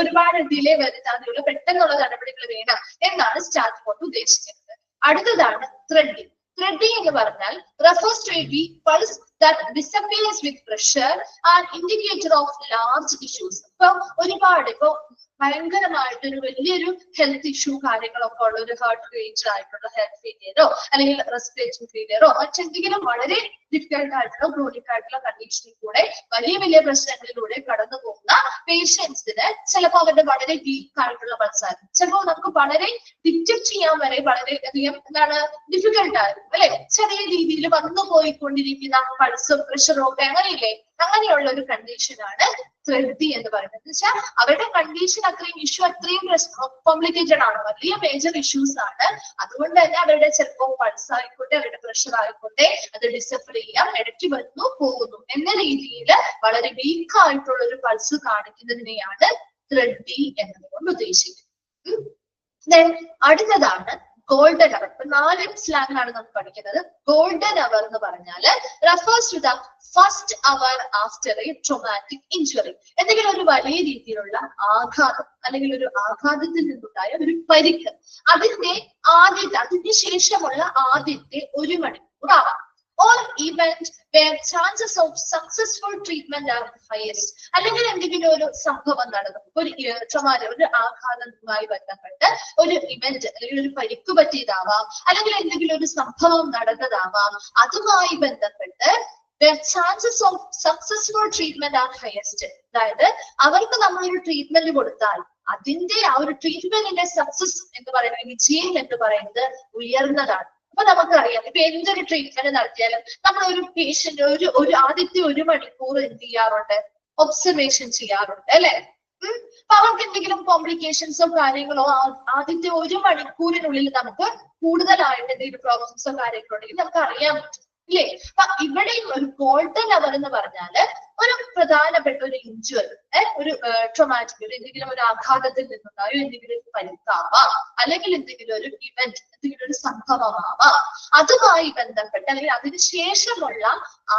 ഒരുപാട് ഡിലേ വരുത്താതെയുള്ള പെട്ടെന്നുള്ള നടപടികൾ വേണം എന്നാണ് സ്റ്റാർട്ട് കൊണ്ട് ഉദ്ദേശിക്കുന്നത്. അടുത്തതാണ് ത്രെഡിങ്. ത്രെഡിങ് എന്ന് പറഞ്ഞാൽ refers to a weak pulse that disappears with pressure and indicator of large issues. ഇപ്പൊ ഒരുപാട്, ഇപ്പൊ ഭയങ്കരമായിട്ടൊരു വലിയൊരു ഹെൽത്ത് ഇഷ്യൂ കാര്യങ്ങളൊക്കെ ഉള്ള ഒരു ഹാർട്ട് റിലേറ്റഡ് ആയിട്ടുള്ള ഹെൽത്ത് ഫെയിലിയറോ അല്ലെങ്കിൽ റെസ്പിറേറ്ററി ഫെയിലിയറോ മറ്റെന്തെങ്കിലും വളരെ ഡിഫിക്കൽട്ട് ആയിട്ടുള്ള ക്രോണിക് ആയിട്ടുള്ള കണ്ടീഷനിൽ കൂടെ വലിയ വലിയ പ്രശ്നങ്ങളിലൂടെ കടന്നു പോകുന്ന പേഷ്യൻസിന് ചിലപ്പോൾ അവരുടെ വളരെ വീക്ക് ആയിട്ടുള്ള പൾസായിരിക്കും. ചിലപ്പോൾ നമുക്ക് വളരെ ഡിറ്റക്ട് ചെയ്യാൻ വരെ വളരെയധികം എന്താണ് ഡിഫിക്കൽട്ട് ആയിരിക്കും അല്ലെ. ചെറിയ രീതിയിൽ വന്നു പോയിക്കൊണ്ടിരിക്കുന്ന പൾസും പ്രഷറും ഒക്കെ അങ്ങനെയില്ലേ, അങ്ങനെയുള്ള ഒരു കണ്ടീഷനാണ് ത്രെഡി എന്ന് പറയുന്നത്. വെച്ചാൽ അവരുടെ കണ്ടീഷൻ അത്രയും ഇഷ്യൂ അത്രയും കോംപ്ലിക്കേറ്റഡ് ആണ്, വലിയ മേജർ ഇഷ്യൂസ് ആണ്. അതുകൊണ്ട് തന്നെ അവരുടെ ചിലപ്പോൾ പൾസ് ആയിക്കോട്ടെ, അവരുടെ പ്രഷർ ആയിക്കോട്ടെ, അത് ഡിസഫർ ചെയ്യാം, ഇടയ്ക്ക് വരുന്നു പോകുന്നു എന്ന രീതിയിൽ വളരെ വീക്ക് ആയിട്ടുള്ള ഒരു പൾസ് കാണിക്കുന്നതിനെയാണ് ത്രെഡി എന്നതുകൊണ്ട് ഉദ്ദേശിക്കുന്നത്. അടുത്തതാണ് ഗോൾഡൻ അവർ. ഇപ്പൊ 4 സ്ലാങ് ആണ് നമുക്ക് പഠിക്കുന്നത്. ഗോൾഡൻ അവർ എന്ന് പറഞ്ഞാല് refers to the first hour after a traumatic injury. എന്തെങ്കിലും ഒരു വലിയ രീതിയിലുള്ള ആഘാതം, അല്ലെങ്കിൽ ഒരു ആഘാതത്തിൽ നിന്നുണ്ടായ ഒരു പരിക്ക്, അതിന്റെ ശേഷമുള്ള ആദ്യത്തെ 1 മണിക്കൂർ ആവാം. or event where chances of successful treatment are highest. അല്ലെങ്കിൽ എന്തെങ്കിലും ഒരു സംഭവം നടന്നു, ഒരു ഒരു ആഘാതവുമായി ബന്ധപ്പെട്ട് ഒരു ഇവന്റ് അല്ലെങ്കിൽ ഒരു പരിക്ക് പറ്റിയതാവാം, അല്ലെങ്കിൽ എന്തെങ്കിലും ഒരു സംഭവം നടന്നതാവാം, അതുമായി ബന്ധപ്പെട്ട് where chances of successful treatment are highest. അതായത് അവർക്ക് നമ്മളൊരു ട്രീറ്റ്മെന്റ് കൊടുത്താൽ അതിന്റെ ആ ഒരു ട്രീറ്റ്മെന്റിന്റെ സക്സസ് എന്ന് പറയുന്നത്, വിജയം എന്ന് പറയുന്നത് ഉയർന്നതാണ്. അപ്പൊ നമുക്കറിയാം, ഇപ്പൊ എന്തൊരു ട്രീറ്റ്മെന്റ് നടത്തിയാലും നമ്മൾ ഒരു പേഷ്യന്റ് ഒരു ആദ്യത്തെ 1 മണിക്കൂർ എന്ത് ചെയ്യാറുണ്ട്, ഒബ്സർവേഷൻ ചെയ്യാറുണ്ട് അല്ലെ. അപ്പൊ അവർക്ക് എന്തെങ്കിലും കോംപ്ലിക്കേഷൻസോ കാര്യങ്ങളോ ആദ്യത്തെ 1 മണിക്കൂറിനുള്ളിൽ നമുക്ക് കൂടുതലായിട്ട് എന്തെങ്കിലും പ്രോബ്ലംസോ കാര്യങ്ങളോ ഉണ്ടെങ്കിൽ നമുക്ക് അറിയാൻ പറ്റും ഇല്ലേ. അപ്പൊ ഇവിടെ ഒരു ഗോൾഡൻ അവർ എന്ന് പറഞ്ഞാല് ഒരു പ്രധാനപ്പെട്ട ഒരു ഇഞ്ചുറി, ഒരു ട്രോമാറ്റിക്, എന്തെങ്കിലും ഒരു ആഘാതത്തിൽ നിന്നുണ്ടായോ എന്തെങ്കിലും ഒരു പരിക്കാവാം, അല്ലെങ്കിൽ എന്തെങ്കിലും ഒരു ഇവന്റ്, എന്തെങ്കിലും ഒരു സംഭവമാവാം, അതുമായി ബന്ധപ്പെട്ട് അല്ലെങ്കിൽ അതിനുശേഷമുള്ള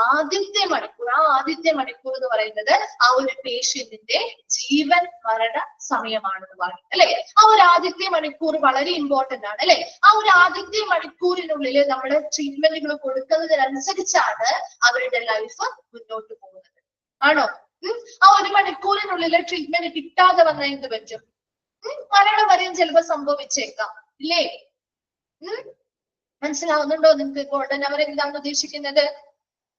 ആദ്യത്തെ മണിക്കൂർ, ആ ആദ്യത്തെ മണിക്കൂർ എന്ന് പറയുന്നത് ആ ഒരു പേഷ്യന്റിന്റെ ജീവൻ മരണ സമയമാണെന്ന് പറയും അല്ലെ. ആ ഒരു ആദ്യത്തെ മണിക്കൂർ വളരെ ഇമ്പോർട്ടന്റ് ആണ് അല്ലെ. ആ ഒരു ആദ്യത്തെ മണിക്കൂറിനുള്ളിൽ നമ്മൾ ട്രീറ്റ്മെന്റുകൾ കൊടുക്കുന്നതിനനുസരിച്ചാണ് അവരുടെ ലൈഫ് മുന്നോട്ട് പോകുന്നത്. ആണോ? ആ 1 മണിക്കൂറിനുള്ളിൽ ട്രീറ്റ്മെന്റ് കിട്ടാതെ വന്നാൽ എന്ത് പറ്റും? മരണം വരെയും ചിലപ്പോൾ സംഭവിച്ചേക്കാം ഇല്ലേ. മനസ്സിലാവുന്നുണ്ടോ നിങ്ങൾക്ക് ഗോൾഡൻ അവർ എന്താണ് ഉദ്ദേശിക്കുന്നത്?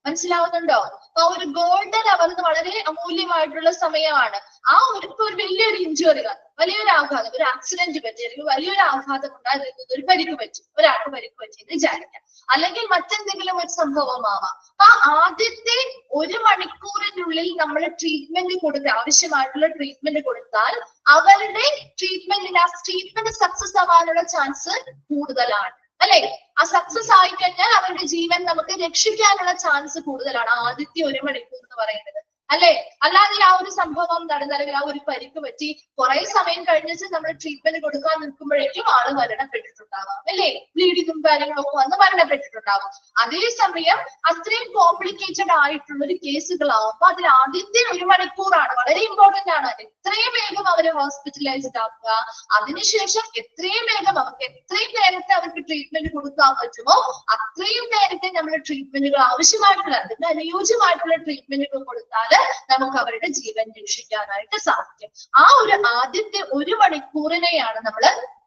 മനസ്സിലാവുന്നുണ്ടോ? ആ ഒരു ഗോൾഡൻ അവർ വളരെ അമൂല്യമായിട്ടുള്ള സമയമാണ്. ആ ഒരു വലിയൊരു ഇഞ്ചുറി, വലിയൊരു ആഘാതം, ഒരു ആക്സിഡന്റ് പറ്റി, അല്ലെങ്കിൽ വലിയൊരു ആഘാതം ഉണ്ടായിരുന്നു, ഒരു പരിക്ക് പറ്റി, ഒരാൾക്ക് പരിക്ക് പറ്റിയെന്ന് വിചാരിക്കാം, അല്ലെങ്കിൽ മറ്റെന്തെങ്കിലും ഒരു സംഭവമാവാം. ആ ആദ്യത്തെ 1 മണിക്കൂറിനുള്ളിൽ നമ്മൾ ട്രീറ്റ്മെന്റ് കൊടുത്ത് ആവശ്യമായിട്ടുള്ള ട്രീറ്റ്മെന്റ് കൊടുത്താൽ അവരുടെ ട്രീറ്റ്മെന്റ് സക്സസ് ആവാനുള്ള ചാൻസ് കൂടുതലാണ് അല്ലെ. ആ സക്സസ് ആയി കഴിഞ്ഞാൽ അവരുടെ ജീവൻ നമുക്ക് രക്ഷിക്കാനുള്ള ചാൻസ് കൂടുതലാണ് ആദ്യത്തെ 1 മണിക്കൂർ എന്ന് പറയുന്നത് അല്ലെ. അല്ലാതെ ആ ഒരു സംഭവം നടന്ന, അല്ലെങ്കിൽ ആ ഒരു പരിക്ക് പറ്റി കുറെ സമയം കഴിഞ്ഞിട്ട് നമ്മൾ ട്രീറ്റ്മെന്റ് കൊടുക്കാൻ നിൽക്കുമ്പോഴേക്കും ആള് മരണപ്പെട്ടിട്ടുണ്ടാവാം അല്ലെ. ബ്ലീഡിങ്ങും കാര്യങ്ങളൊക്കെ വന്ന് മരണപ്പെട്ടിട്ടുണ്ടാവാം. അതേസമയം അത്രയും കോംപ്ലിക്കേറ്റഡ് ആയിട്ടുള്ള ഒരു കേസുകളാവുമ്പോൾ അതിൽ ആദ്യത്തെ 1 മണിക്കൂറാണ് വളരെ ഇമ്പോർട്ടന്റ് ആണ്. എത്രയും വേഗം അവരെ ഹോസ്പിറ്റലൈസ്ഡ് ആക്കുക, അതിനുശേഷം എത്രയും വേഗം അവർക്ക് എത്രയും നേരത്തെ അവർക്ക് ട്രീറ്റ്മെന്റ് കൊടുക്കാൻ പറ്റുമോ അത്രയും നേരത്തെ നമ്മൾ ട്രീറ്റ്മെന്റുകൾ ആവശ്യമായിട്ടുള്ള, അതിന് അനുയോജ്യമായിട്ടുള്ള ട്രീറ്റ്മെന്റുകൾ കൊടുത്താൽ നമുക്ക് അവരുടെ ജീവൻ രക്ഷിക്കാനായിട്ട് സാധിക്കും. ആ ഒരു ആദ്യത്തെ 1 മണിക്കൂറിനെയാണ് നമ്മൾ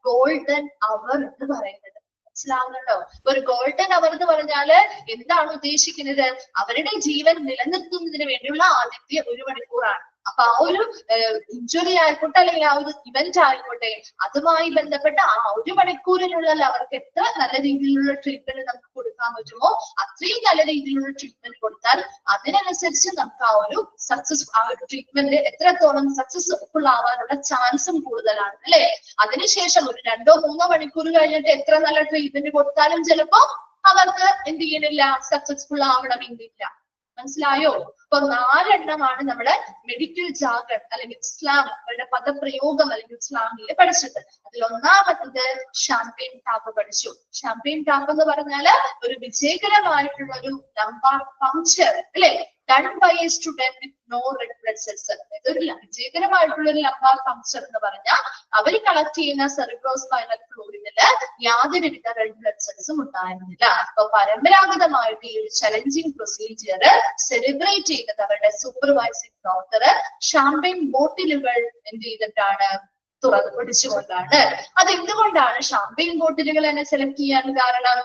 ഗോൾഡൻ അവർ എന്ന് പറയുന്നത്. മനസ്സിലാവുന്നുണ്ടോ? ഒരു ഗോൾഡൻ അവർ എന്ന് പറഞ്ഞാല് എന്താണ് ഉദ്ദേശിക്കുന്നത്? അവരുടെ ജീവൻ നിലനിർത്തുന്നതിന് വേണ്ടിയുള്ള ആദ്യത്തെ 1 മണിക്കൂറാണ്. അപ്പൊ ആ ഒരു ഇഞ്ചുറി ആയിക്കോട്ടെ അല്ലെങ്കിൽ ആ ഒരു ഇവന്റ് ആയിക്കോട്ടെ, അതുമായി ബന്ധപ്പെട്ട ആ 1 മണിക്കൂറിനുള്ളിൽ അവർക്ക് എത്ര നല്ല രീതിയിലുള്ള ട്രീറ്റ്മെന്റ് നമുക്ക് കൊടുക്കാൻ പറ്റുമോ അത്രയും നല്ല രീതിയിലുള്ള ട്രീറ്റ്മെന്റ് കൊടുത്താൽ അതിനനുസരിച്ച് നമുക്ക് ആ ഒരു ട്രീറ്റ്മെന്റ് എത്രത്തോളം സക്സസ്ഫുൾ ആവാനുള്ള ചാൻസും കൂടുതലാണ് അല്ലെ. അതിനുശേഷം ഒരു 2-3 മണിക്കൂർ കഴിഞ്ഞിട്ട് എത്ര നല്ല ട്രീറ്റ്മെന്റ് കൊടുത്താലും ചിലപ്പോ അവർക്ക് എന്ത് ചെയ്യണില്ല, സക്സസ്ഫുൾ ആവണമെന്നില്ല. മനസ്സിലായോ? അപ്പൊ 4 എണ്ണമാണ് നമ്മുടെ മെഡിക്കൽ ജാർഗൺ അല്ലെങ്കിൽ ഇസ്ലാം അവരുടെ പദപ്രയോഗം അല്ലെങ്കിൽ ഇസ്ലാമിൽ പഠിച്ചത്. അതിൽ ഒന്നാമത്തത് ഷാംപെയിൻ ടാപ്പ് പഠിച്ചു. ഷാംപെയിൻ ടാപ്പ് എന്ന് പറഞ്ഞാല് ഒരു വിജയകരമായിട്ടുള്ള ഒരു ലംബാർ പങ്ക്ചർ അല്ലെ, done by a student with no red blood cells. ഇതൊരു വിജയകരമായിട്ടുള്ള ഒരു ലംബാർ പങ്ക്ചർ എന്ന് പറഞ്ഞാൽ അവർ കളക്ട് ചെയ്യുന്ന സെറിബ്രോസ്പൈനൽ ഫ്ലൂയിഡില് യാതൊരുവിധ റെഡ് ബ്ലഡ് സെൽസും ഉണ്ടായിരുന്നില്ല. അപ്പൊ പരമ്പരാഗതമായിട്ട് ഈ ഒരു ചലഞ്ചിങ് പ്രൊസീജിയർ സെലിബ്രേറ്റ് ചെയ്തത് അവരുടെ സൂപ്പർവൈസിംഗ് ഡോക്ടർ ഷാംപെയിൻ ബോട്ടിലുകൾ എന്ത് ചെയ്തിട്ടാണ്, തുറന്നു പിടിച്ചുകൊണ്ടാണ്. അത് എന്തുകൊണ്ടാണ് ഷാംപെയിൻ ബോട്ടിലുകൾ തന്നെ സെലക്ട് ചെയ്യാൻ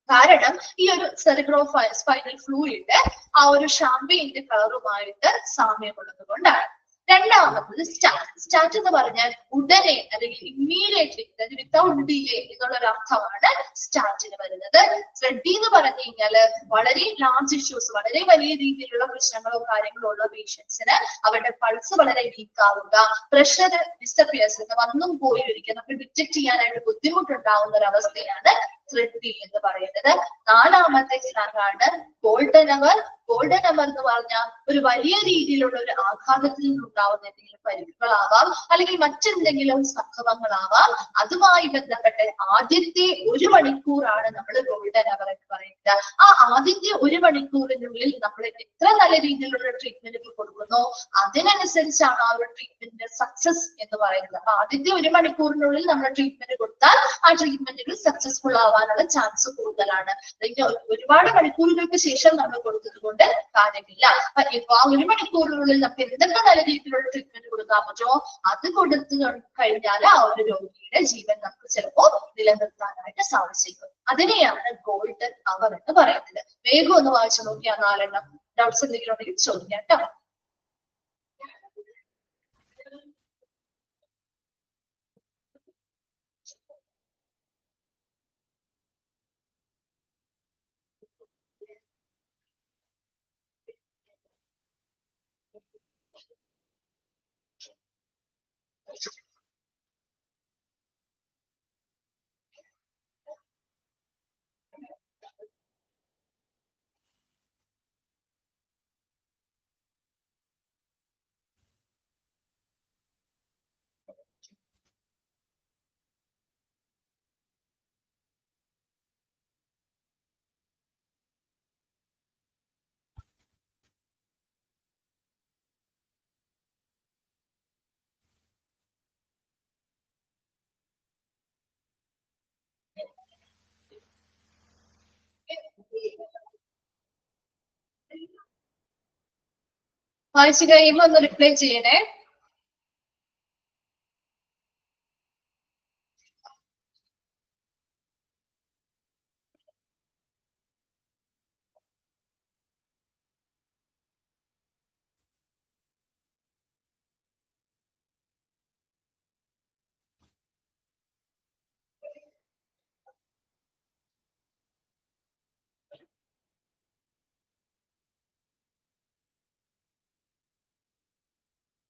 കാരണം ഈ ഒരു സെറിബ്രോസ്പൈനൽ ഫ്ലൂയിഡ് ആ ഒരു ഷാംപെയിന്റെ കളറുമായിട്ട് സാമ്യമുള്ളത് കൊണ്ടാണ്. രണ്ടാമത്തത് സ്റ്റാർട്ട്. സ്റ്റാർട്ട് എന്ന് പറഞ്ഞാൽ ഉടനെ അല്ലെങ്കിൽ ഇമ്മീഡിയറ്റ്ലി, അതായത് വിത്തൗട്ട് ഡിലേ എന്നുള്ളൊരു അർത്ഥമാണ് സ്റ്റാർട്ടിന് വരുന്നത്. റെഡി എന്ന് പറഞ്ഞു കഴിഞ്ഞാല് വളരെ ലാർജ് ഇഷ്യൂസ്, വളരെ വലിയ രീതിയിലുള്ള പ്രശ്നങ്ങളോ കാര്യങ്ങളോ ഉള്ള പേഷ്യൻസിന് അവരുടെ പൾസ് വളരെ വീക്ക് ആവുക, പ്രഷർ ഡിസപ്പിയേഴ്സ് വന്നും പോയി ഒരിക്കൽ നമുക്ക് ഡിറ്റക്ട് ചെയ്യാനായിട്ട് ബുദ്ധിമുട്ടുണ്ടാവുന്ന ഒരു അവസ്ഥയാണ് റെഡി എന്ന് പറയുന്നത്. നാലാമത്തെ സ്ലാഗാണ് ഗോൾഡൻ അവർ. ഗോൾഡൻ അവർ എന്ന് പറഞ്ഞാൽ ഒരു വലിയ രീതിയിലുള്ള ഒരു ആഘാതത്തിൽ നിന്നുണ്ടാവുന്ന എന്തെങ്കിലും പരിക്കുകളാവാം അല്ലെങ്കിൽ മറ്റെന്തെങ്കിലും സംഭവങ്ങളാവാം. അതുമായി ബന്ധപ്പെട്ട് ആദ്യത്തെ 1 മണിക്കൂറാണ് നമ്മൾ ഗോൾഡൻ അവർ എന്ന് പറയുന്നത്. ആ ആദ്യത്തെ 1 മണിക്കൂറിനുള്ളിൽ നമ്മൾ എത്ര നല്ല രീതിയിലുള്ള ട്രീറ്റ്മെന്റ് കൊടുക്കുന്നോ അതിനനുസരിച്ചാണ് ആ ഒരു ട്രീറ്റ്മെന്റിന്റെ സക്സസ് എന്ന് പറയുന്നത്. അപ്പൊ ആദ്യത്തെ 1 മണിക്കൂറിനുള്ളിൽ നമ്മൾ ട്രീറ്റ്മെന്റ് കൊടുത്താൽ ആ ട്രീറ്റ്മെന്റുകൾ സക്സസ്ഫുൾ ആവാനുള്ള ചാൻസ് കൂടുതലാണ്. ഒരുപാട് മണിക്കൂറുകൾക്ക് ശേഷം നമ്മൾ കൊടുത്തത് കൊണ്ട് കാര്യമില്ല. അപ്പൊ ആ 1 മണിക്കൂറിനുള്ളിൽ നമുക്ക് എന്തൊക്കെ നല്ല രീതിയിലുള്ള ട്രീറ്റ്മെന്റ് കൊടുക്കാൻ പറ്റുമോ അത് കൊടുത്തു കഴിഞ്ഞാൽ ആ ഒരു രോഗിയുടെ ജീവൻ നമുക്ക് ചിലപ്പോൾ നിലനിർത്താനായിട്ട് സാധിച്ചേക്കും. അതിനെയാണ് ഗോൾഡൻ അവർ എന്ന് പറയുന്നത്. വേഗം ഒന്ന് വായിച്ചു നോക്കിയാൽ 4 എണ്ണം. ഡൗട്ട്സ് എന്തെങ്കിലും ഉണ്ടെങ്കിൽ ചോദിക്കാം കേട്ടോ. വായിച്ചു കഴിയുമ്പോ ഒന്ന് റിപ്ലൈ ചെയ്യണേ.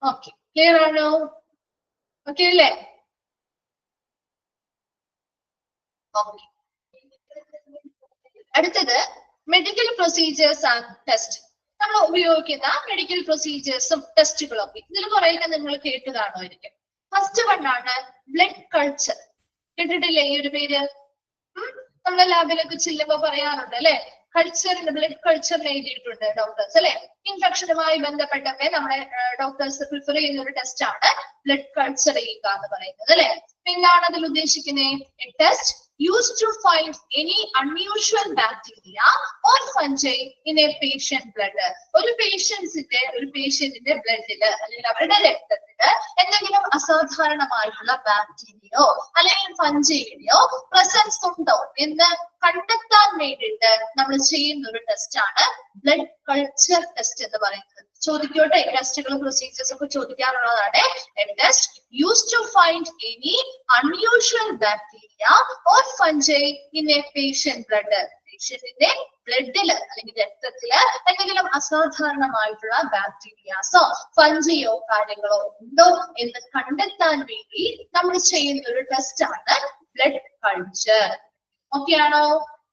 ഓക്കെ, ക്ലിയർ ആണോ? ഓക്കെ അല്ലേ? ഓക്കെ, അടുത്തത് മെഡിക്കൽ പ്രൊസീജിയേഴ്സ് ആൻഡ് ടെസ്റ്റ്. നമ്മൾ ഉപയോഗിക്കുന്ന മെഡിക്കൽ പ്രൊസീജിയേഴ്സും ടെസ്റ്റുകളും ഒക്കെ ഇതിൽ കുറേയൊക്കെ നിങ്ങൾ കേട്ട് കാണുമായിരിക്കും. ഫസ്റ്റ് വണ്ണാണ് ബ്ലഡ് കൾച്ചർ. കേട്ടിട്ടില്ലേ ഈ ഒരു പേര്? നമ്മളെ ലാബിലൊക്കെ ചെല്ലുമ്പോ പറയാറുണ്ട് അല്ലെ, കൾച്ചറിന് ബ്ലഡ് കൾച്ചറിന് എഴുതിയിട്ടുണ്ട് ഡോക്ടേഴ്സ് അല്ലെ. ഇൻഫെക്ഷനുമായി ബന്ധപ്പെട്ടൊക്കെ നമ്മളെ ഡോക്ടേഴ്സ് പ്രിഫർ ചെയ്യുന്ന ഒരു ടെസ്റ്റ് ആണ് ബ്ലഡ് കൾച്ചർ ചെയ്യുക എന്ന് പറയുന്നത് അല്ലെ. എന്താണ് അതിൽ ഉദ്ദേശിക്കുന്നത്? A test used to find any unusual bacteria or fungi in a patient blood. ഒരു പേഷ്യന്റിന്റെ ബ്ലഡില് അല്ലെങ്കിൽ അവരുടെ രക്തത്തില് എന്തെങ്കിലും അസാധാരണമായിട്ടുള്ള ബാക്ടീരിയയോ അല്ലെങ്കിൽ ഫഞ്ചിയുടെയോ പ്രസൻസ് ഉണ്ടോ എന്ന് കണ്ടെത്താൻ വേണ്ടിയിട്ട് നമ്മൾ ചെയ്യുന്ന ഒരു ടെസ്റ്റ് ആണ് ബ്ലഡ് കൾച്ചർ ടെസ്റ്റ് എന്ന് പറയുന്നത്. ചോദിക്കോട്ടെ, ടെസ്റ്റുകളും പ്രൊസീജിയേഴ്സ് ഒക്കെ ചോദിക്കാറുള്ളതാണ്. A test used to find any unusual bacteria or fungi in a patient blood. പേഷ്യന്റിന്റെ ബ്ലഡില് അല്ലെങ്കിൽ രക്തത്തില് എന്തെങ്കിലും അസാധാരണമായിട്ടുള്ള ബാക്ടീരിയാസോ ഫഞ്ചിയോ കാര്യങ്ങളോ ഉണ്ടോ എന്ന് കണ്ടെത്താൻ വേണ്ടി നമ്മൾ ചെയ്യുന്ന ഒരു ടെസ്റ്റ് ആണ് ബ്ലഡ് കൾച്ചർ. ഓക്കെ ആണോ?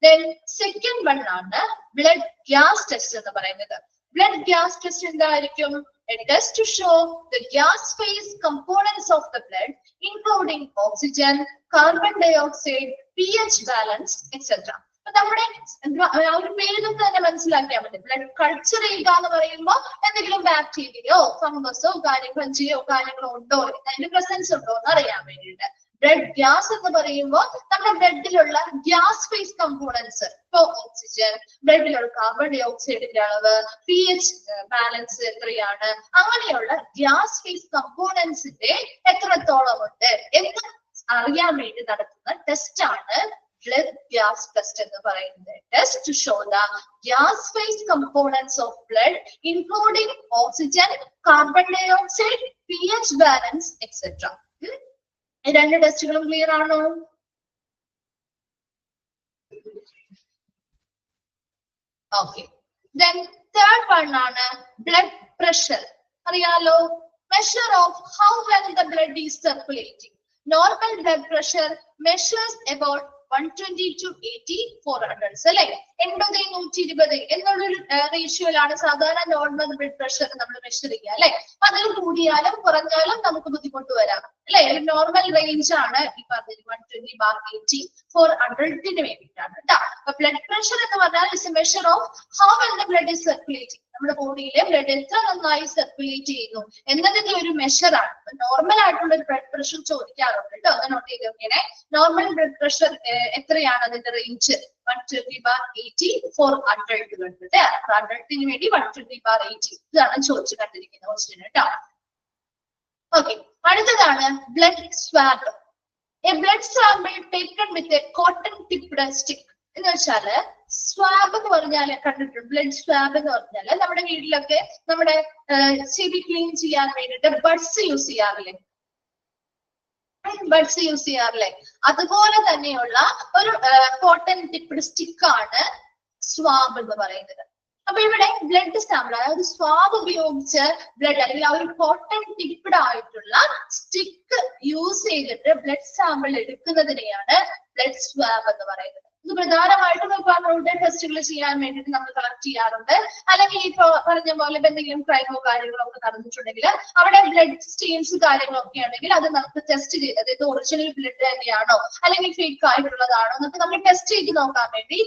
ദെൻ സെക്കൻഡ് വൺ ആണ് ബ്ലഡ് ഗ്യാസ് ടെസ്റ്റ് എന്ന് പറയുന്നത്. Blood gas test എന്തായിരിക്കും? A test to show the gas phase components of the blood, including oxygen, carbon dioxide, pH balance, etc. നമ്മുടെ ആ ഒരു പേരിൽ തന്നെ മനസ്സിലാക്കിയാൽ മതി. ബ്ലഡ് കൾച്ചർ ചെയ്യുക എന്ന് പറയുമ്പോൾ എന്തെങ്കിലും ബാക്ടീരിയയോ ഫംഗസോ ഫഞ്ചിയോ കാര്യങ്ങളോ ഉണ്ടോ, അതിന്റെ പ്രസൻസ് ഉണ്ടോ എന്ന് അറിയാൻ വേണ്ടിയിട്ട്. ബ്ലഡ് ഗ്യാസ് എന്ന് പറയുമ്പോൾ നമ്മുടെ ബ്ലഡിലുള്ള ഗ്യാസ് ഫേസ് കമ്പോണൻസ്, ഇപ്പോ ഓക്സിജൻ, ബ്ലഡിലുള്ള കാർബൺ ഡൈ ഓക്സൈഡിന്റെ അളവ്, pH ബാലൻസ് എത്രയാണ്, അങ്ങനെയുള്ള ഗ്യാസ് ഫേസ് കമ്പോണൻസിന്റെ എത്രത്തോളം ഉണ്ട് എന്ന് അറിയാൻ വേണ്ടി നടത്തുന്ന ടെസ്റ്റ് ആണ് blood gas test എന്ന് പറയുന്നത്. Test to show the gas phase components of blood, including oxygen, carbon dioxide, pH balance, etc. രണ്ട് ടെസ്റ്റുകളും ക്ലിയർ ആണോ? ഓക്കെ. Then third one ആണ് blood pressure. അറിയാലോ, measure of how well the blood is circulating. Normal blood pressure measures about 120 to 80 400 അല്ലെ, 80-120 എന്നുള്ളൊരു റേഷ്യോയിലാണ് സാധാരണ normal blood pressure നമ്മൾ measure ചെയ്യുക അല്ലെ. അതിൽ കൂടിയാലും കുറഞ്ഞാലും നമുക്ക് ബുദ്ധിമുട്ട് വരാം അല്ലെ. നോർമൽ റേഞ്ച് ആണ് ഈ പറഞ്ഞത് 120/80 400 വേണ്ടിയിട്ടാണ് കേട്ടോ. അപ്പൊ ബ്ലഡ് പ്രഷർ എന്ന് പറഞ്ഞാൽ is A measure of how well the blood is circulating. നമ്മുടെ ബോഡിയിലെ ബ്ലഡ് എത്ര നന്നായി സർക്കുലേറ്റ് ചെയ്യുന്നു എന്നതിന്റെ ഒരു മെഷർ ആണ്. നോർമൽ ആയിട്ടുള്ള ഒരു ബ്ലഡ് പ്രഷർ ചോദിക്കാറുണ്ട് കേട്ടോ, അത് നോട്ട് ചെയ്ത് നോക്കിയേ. നോർമൽ ബ്ലഡ് പ്രഷർ എത്രയാണ് അതിന്റെ റേഞ്ച്? 120/80 400 കണ്ടിട്ട് 100 വേണ്ടി 120/80 ഇതാണ് ചോദിച്ചു കണ്ടിരിക്കുന്ന ക്വസ്റ്റ്യൻ കേട്ടോ. ഓക്കെ, അടുത്തതാണ് blood swab. A blood sample taken with a cotton tipped stick. എന്ന് വെച്ചാല് സ്വാബ് എന്ന് പറഞ്ഞാല് കണ്ടിട്ടുണ്ട്. ബ്ലഡ് സ്വാബ് എന്ന് പറഞ്ഞാല് നമ്മുടെ വീട്ടിലൊക്കെ നമ്മുടെ ചെവി ക്ലീൻ ചെയ്യാൻ വേണ്ടിട്ട് ബഡ്സ് യൂസ് ചെയ്യാറില്ലേ? അതുപോലെ തന്നെയുള്ള ഒരു കോട്ടൺ ടിപ്ഡ് സ്റ്റിക്ക് ആണ് സ്വാബ് എന്ന് പറയുന്നത്. അപ്പൊ ഇവിടെ ബ്ലഡ് സാമ്പിൾ, അതായത് സ്വാബ് ഉപയോഗിച്ച് ബ്ലഡ് അല്ലെങ്കിൽ ആ ഒരു കോട്ടൺ ടിപ്ഡ് ആയിട്ടുള്ള സ്റ്റിക്ക് യൂസ് ചെയ്തിട്ട് ബ്ലഡ് സാമ്പിൾ എടുക്കുന്നതിനെയാണ് ബ്ലഡ് സ്വാബ് എന്ന് പറയുന്നത്. ഇത് പ്രധാനമായിട്ടും നമ്മുടെ ടെസ്റ്റുകൾ ചെയ്യാൻ വേണ്ടിയിട്ട് നമ്മൾ കളക്ട് ചെയ്യാറുണ്ട്. അല്ലെങ്കിൽ ഇപ്പൊ പറഞ്ഞ പോലെ എന്തെങ്കിലും ക്രൈമോ കാര്യങ്ങളോ ഒക്കെ നടന്നിട്ടുണ്ടെങ്കിൽ അവിടെ ബ്ലഡ് സ്റ്റെയിൻസ് കാര്യങ്ങളൊക്കെ ആണെങ്കിൽ അത് നമുക്ക് ടെസ്റ്റ് ചെയ്ത്, അതായത് ഒറിജിനൽ ബ്ലഡ് തന്നെയാണോ അല്ലെങ്കിൽ ഫേക്ക് ആയിട്ടുള്ളതാണോ എന്നൊക്കെ നമ്മൾ ടെസ്റ്റ് ചെയ്ത് നോക്കാൻ വേണ്ടി